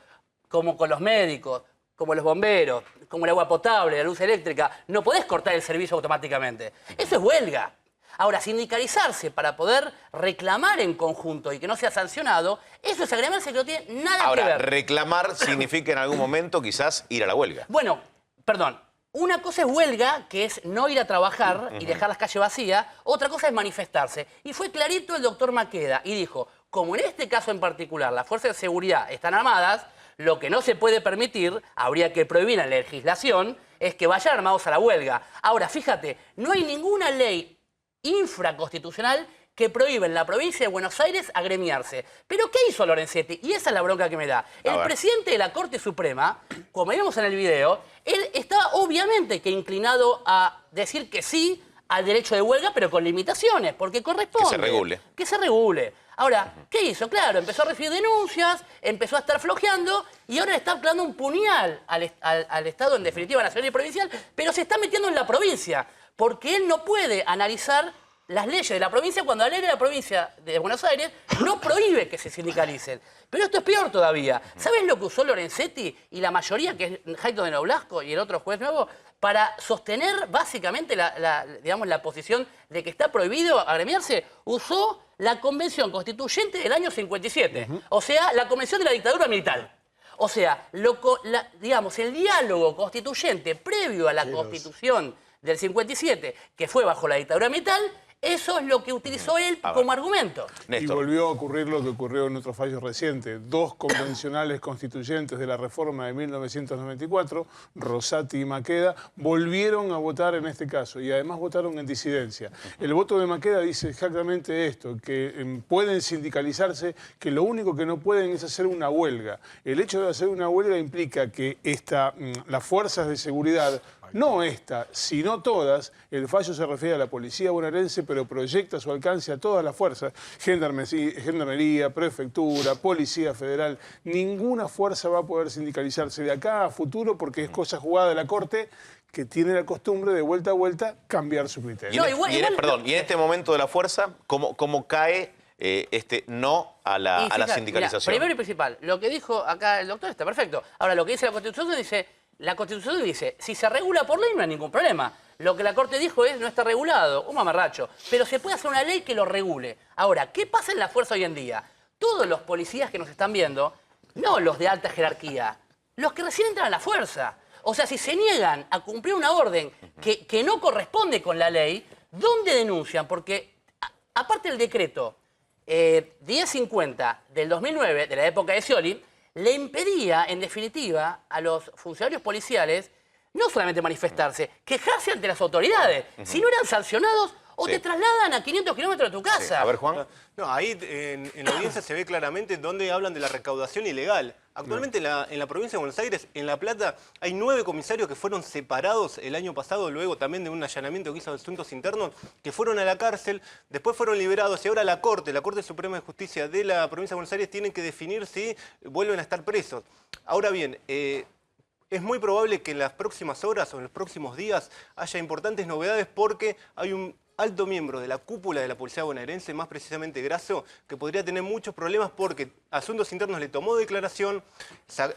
[SPEAKER 16] como con los médicos, como los bomberos, como el agua potable, la luz eléctrica, no podés cortar el servicio automáticamente. Eso es huelga. Ahora, sindicalizarse para poder reclamar en conjunto y que no sea sancionado, eso es agremiarse que no tiene nada que ver.
[SPEAKER 5] Ahora, reclamar significa en algún momento quizás ir a la huelga.
[SPEAKER 16] Bueno, perdón. Una cosa es huelga, que es no ir a trabajar y dejar las calles vacías. Otra cosa es manifestarse. Y fue clarito el doctor Maqueda y dijo, como en este caso en particular las fuerzas de seguridad están armadas, lo que no se puede permitir, habría que prohibir en la legislación, es que vayan armados a la huelga. Ahora, fíjate, no hay ninguna ley infraconstitucional que prohíbe en la provincia de Buenos Aires agremiarse. ¿Pero qué hizo Lorenzetti? Y esa es la bronca que me da. El presidente de la Corte Suprema, como vimos en el video, él estaba obviamente que inclinado a decir que sí al derecho de huelga, pero con limitaciones, porque corresponde.
[SPEAKER 5] Que se regule.
[SPEAKER 16] Que se regule. Ahora, ¿qué hizo? Claro, empezó a recibir denuncias, empezó a estar flojeando y ahora le está clavando un puñal al Estado, en definitiva nacional y provincial, pero se está metiendo en la provincia, porque él no puede analizar las leyes de la provincia cuando la ley de la provincia de Buenos Aires no prohíbe que se sindicalicen. Pero esto es peor todavía. ¿Sabes lo que usó Lorenzetti y la mayoría, que es Jaito de Noblasco y el otro juez nuevo, para sostener básicamente la posición de que está prohibido agremiarse? Usó la Convención Constituyente del año 57, o sea, la Convención de la Dictadura Militar. O sea, el diálogo constituyente previo a la Constitución del 57, que fue bajo la dictadura militar, eso es lo que utilizó él como argumento.
[SPEAKER 17] Y volvió a ocurrir lo que ocurrió en otros fallos recientes. 2 convencionales constituyentes de la reforma de 1994, Rosati y Maqueda, volvieron a votar en este caso y además votaron en disidencia. El voto de Maqueda dice exactamente esto, que pueden sindicalizarse, que lo único que no pueden es hacer una huelga. El hecho de hacer una huelga implica que las fuerzas de seguridad no esta, sino todas. El fallo se refiere a la policía bonaerense, pero proyecta su alcance a todas las fuerzas. Gendarmería, prefectura, policía federal. Ninguna fuerza va a poder sindicalizarse de acá a futuro porque es cosa jugada de la Corte, que tiene la costumbre de vuelta a vuelta cambiar su criterio.
[SPEAKER 5] Y en este momento de la fuerza, ¿cómo cae este no a la sindicalización?
[SPEAKER 16] Mira, primero y principal, lo que dijo acá el doctor está perfecto. Ahora, lo que dice la Constitución dice, si se regula por ley no hay ningún problema. Lo que la Corte dijo es, no está regulado, un mamarracho. Pero se puede hacer una ley que lo regule. Ahora, ¿qué pasa en la fuerza hoy en día? Todos los policías que nos están viendo, no los de alta jerarquía, los que recién entran a la fuerza. O sea, si se niegan a cumplir una orden que no corresponde con la ley, ¿dónde denuncian? Porque, aparte del decreto 1050 del 2009, de la época de Scioli, le impedía, en definitiva, a los funcionarios policiales no solamente manifestarse, quejarse ante las autoridades. Si no eran sancionados, o te trasladan a 500 kilómetros de tu casa.
[SPEAKER 5] Sí. A ver, Juan.
[SPEAKER 3] No, ahí en la audiencia se ve claramente donde hablan de la recaudación ilegal. Actualmente en la provincia de Buenos Aires, en La Plata, hay 9 comisarios que fueron separados el año pasado, luego también de un allanamiento que hizo Asuntos Internos, que fueron a la cárcel, después fueron liberados y ahora la Corte Suprema de Justicia de la provincia de Buenos Aires tienen que definir si vuelven a estar presos. Ahora bien, es muy probable que en las próximas horas o en los próximos días haya importantes novedades porque hay un alto miembro de la cúpula de la policía bonaerense, más precisamente Grasso, que podría tener muchos problemas porque Asuntos Internos le tomó declaración,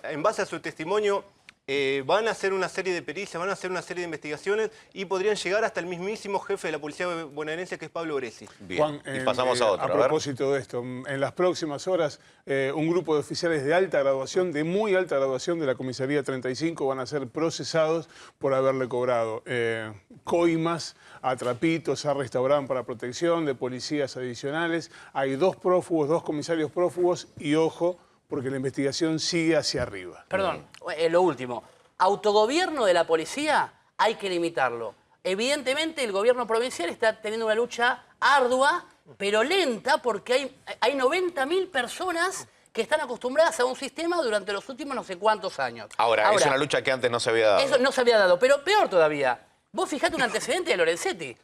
[SPEAKER 3] en base a su testimonio van a hacer una serie de pericias, van a hacer una serie de investigaciones y podrían llegar hasta el mismísimo jefe de la policía bonaerense, que es Pablo Greci.
[SPEAKER 5] Bien,
[SPEAKER 17] Juan,
[SPEAKER 5] y pasamos a otro.
[SPEAKER 17] A propósito de esto, en las próximas horas, un grupo de oficiales de alta graduación, de muy alta graduación de la comisaría 35, van a ser procesados por haberle cobrado coimas a trapitos, a restaurante para protección, de policías adicionales. Hay 2 prófugos, 2 comisarios prófugos y ojo, porque la investigación sigue hacia arriba.
[SPEAKER 16] Perdón, lo último. Autogobierno de la policía hay que limitarlo. Evidentemente el gobierno provincial está teniendo una lucha ardua, pero lenta, porque hay 90.000 personas que están acostumbradas a un sistema durante los últimos no sé cuántos años.
[SPEAKER 5] Ahora, es una lucha que antes no se había dado.
[SPEAKER 16] Eso no se había dado, pero peor todavía. Vos fijate un antecedente de Lorenzetti.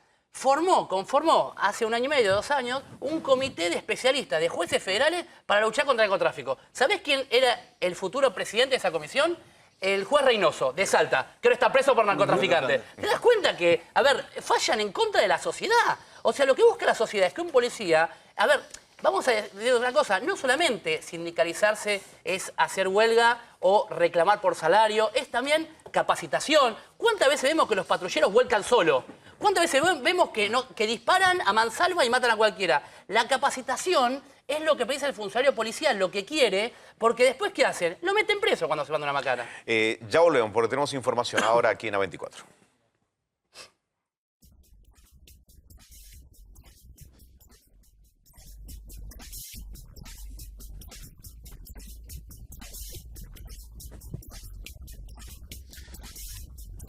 [SPEAKER 16] Conformó hace 1 año y medio, 2 años, un comité de especialistas, de jueces federales para luchar contra el narcotráfico. ¿Sabés quién era el futuro presidente de esa comisión? El juez Reynoso, de Salta, que ahora está preso por narcotraficante. ¿Te das cuenta que, fallan en contra de la sociedad? O sea, lo que busca la sociedad es que un policía... vamos a decir una cosa, no solamente sindicalizarse es hacer huelga o reclamar por salario, es también capacitación. ¿Cuántas veces vemos que los patrulleros vuelcan solo? ¿Cuántas veces vemos que disparan a mansalva y matan a cualquiera? La capacitación es lo que piensa el funcionario policial, lo que quiere, porque después, ¿qué hacen? Lo meten preso cuando se manda una macana.
[SPEAKER 5] Ya volvemos, porque tenemos información ahora aquí en A24.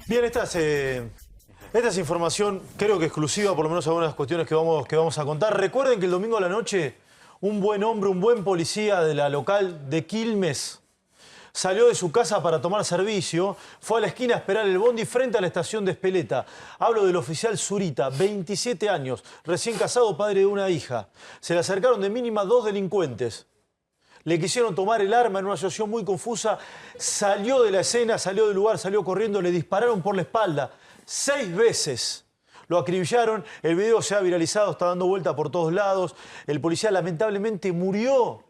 [SPEAKER 6] Bien, esta es información, creo que exclusiva, por lo menos algunas cuestiones que vamos a contar. Recuerden que el domingo a la noche, un buen hombre, un buen policía de la local de Quilmes, salió de su casa para tomar servicio, fue a la esquina a esperar el bondi frente a la estación de Espeleta. Hablo del oficial Zurita, 27 años, recién casado, padre de una hija. Se le acercaron de mínima 2 delincuentes. Le quisieron tomar el arma en una situación muy confusa. Salió de la escena, salió del lugar, salió corriendo, le dispararon por la espalda 6 veces. Lo acribillaron, el video se ha viralizado, está dando vuelta por todos lados. El policía lamentablemente murió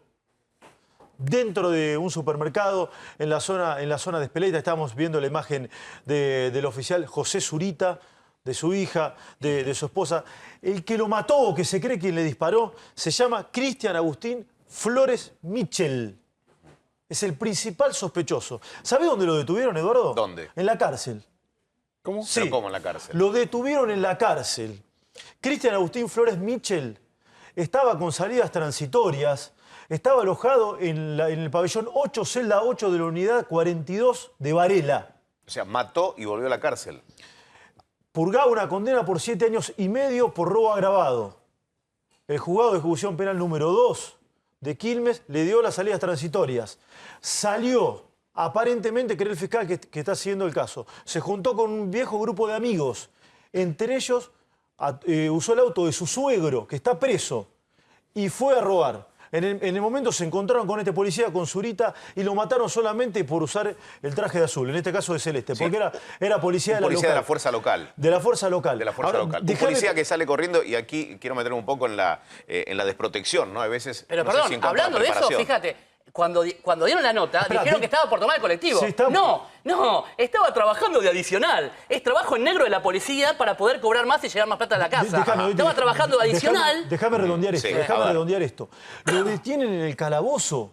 [SPEAKER 6] dentro de un supermercado en la zona de Espeleta. Estamos viendo la imagen del oficial José Zurita, de su hija, de su esposa. El que lo mató, o que se cree quien le disparó, se llama Cristian Agustín Flores Michel. Es el principal sospechoso. ¿Sabe dónde lo detuvieron, Eduardo?
[SPEAKER 5] ¿Dónde?
[SPEAKER 6] En la cárcel.
[SPEAKER 17] ¿Cómo?
[SPEAKER 6] Sí.
[SPEAKER 5] ¿Pero cómo en la cárcel?
[SPEAKER 6] Lo detuvieron en la cárcel. Cristian Agustín Flores Michel estaba con salidas transitorias, estaba alojado en el pabellón 8, celda 8 de la unidad 42 de Varela.
[SPEAKER 5] O sea, mató y volvió a la cárcel.
[SPEAKER 6] Purgaba una condena por 7 años y medio por robo agravado. El juzgado de ejecución penal número 2 de Quilmes le dio las salidas transitorias. Salió aparentemente cree el fiscal que está siguiendo el caso. Se juntó con un viejo grupo de amigos. Entre ellos usó el auto de su suegro, que está preso, y fue a robar. En el momento se encontraron con este policía con Zurita y lo mataron solamente por usar el traje de azul, en este caso de celeste, porque era policía de la local.
[SPEAKER 5] De la fuerza local.
[SPEAKER 6] De la fuerza local.
[SPEAKER 5] De la fuerza local. Un policía que sale corriendo, y aquí quiero meterme un poco en la desprotección, ¿no? A veces.
[SPEAKER 16] Pero
[SPEAKER 5] no
[SPEAKER 16] perdón,
[SPEAKER 5] sé si
[SPEAKER 16] hablando de eso, fíjate. Cuando dieron la nota, dijeron que estaba por tomar el colectivo.
[SPEAKER 6] Sí,
[SPEAKER 16] No, estaba trabajando de adicional. Es trabajo en negro de la policía para poder cobrar más y llevar más plata a la casa. Estaba trabajando de adicional.
[SPEAKER 6] Déjame redondear esto,
[SPEAKER 5] Sí,
[SPEAKER 6] redondear esto. Lo detienen en el calabozo.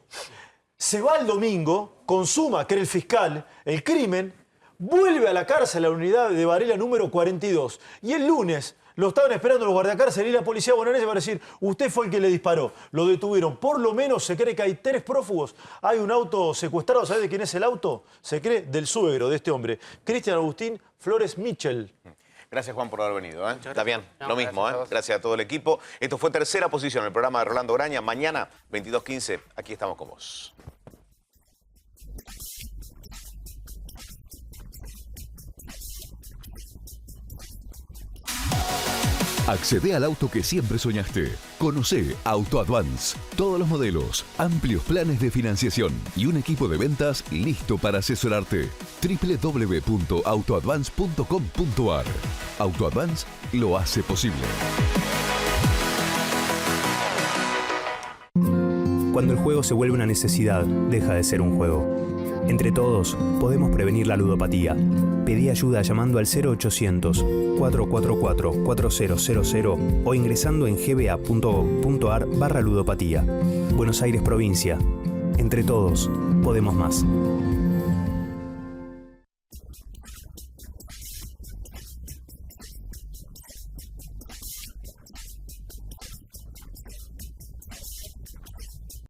[SPEAKER 6] Se va el domingo, consuma, que era el fiscal, el crimen, vuelve a la cárcel, a la unidad de Varela número 42. Y el lunes lo estaban esperando los guardiacárceles y la policía bonaerense para decir, usted fue el que le disparó. Lo detuvieron. Por lo menos se cree que hay 3 prófugos. Hay un auto secuestrado. ¿Sabe de quién es el auto? Se cree del suegro de este hombre, Cristian Agustín Flores Michel.
[SPEAKER 5] Gracias, Juan, por haber venido. Está bien, lo mismo. Gracias a todo el equipo. Esto fue Tercera Posición, el programa de Rolando Graña. Mañana, 22:15, aquí estamos con vos.
[SPEAKER 9] Accede al auto que siempre soñaste. Conoce Auto Advance. Todos los modelos, amplios planes de financiación y un equipo de ventas listo para asesorarte. www.autoadvance.com.ar. Auto Advance lo hace posible.
[SPEAKER 11] Cuando el juego se vuelve una necesidad, deja de ser un juego. Entre todos, podemos prevenir la ludopatía. Pedí ayuda llamando al 0800-444-4000 o ingresando en gba.gov.ar/ludopatía. Buenos Aires, provincia. Entre todos, podemos más.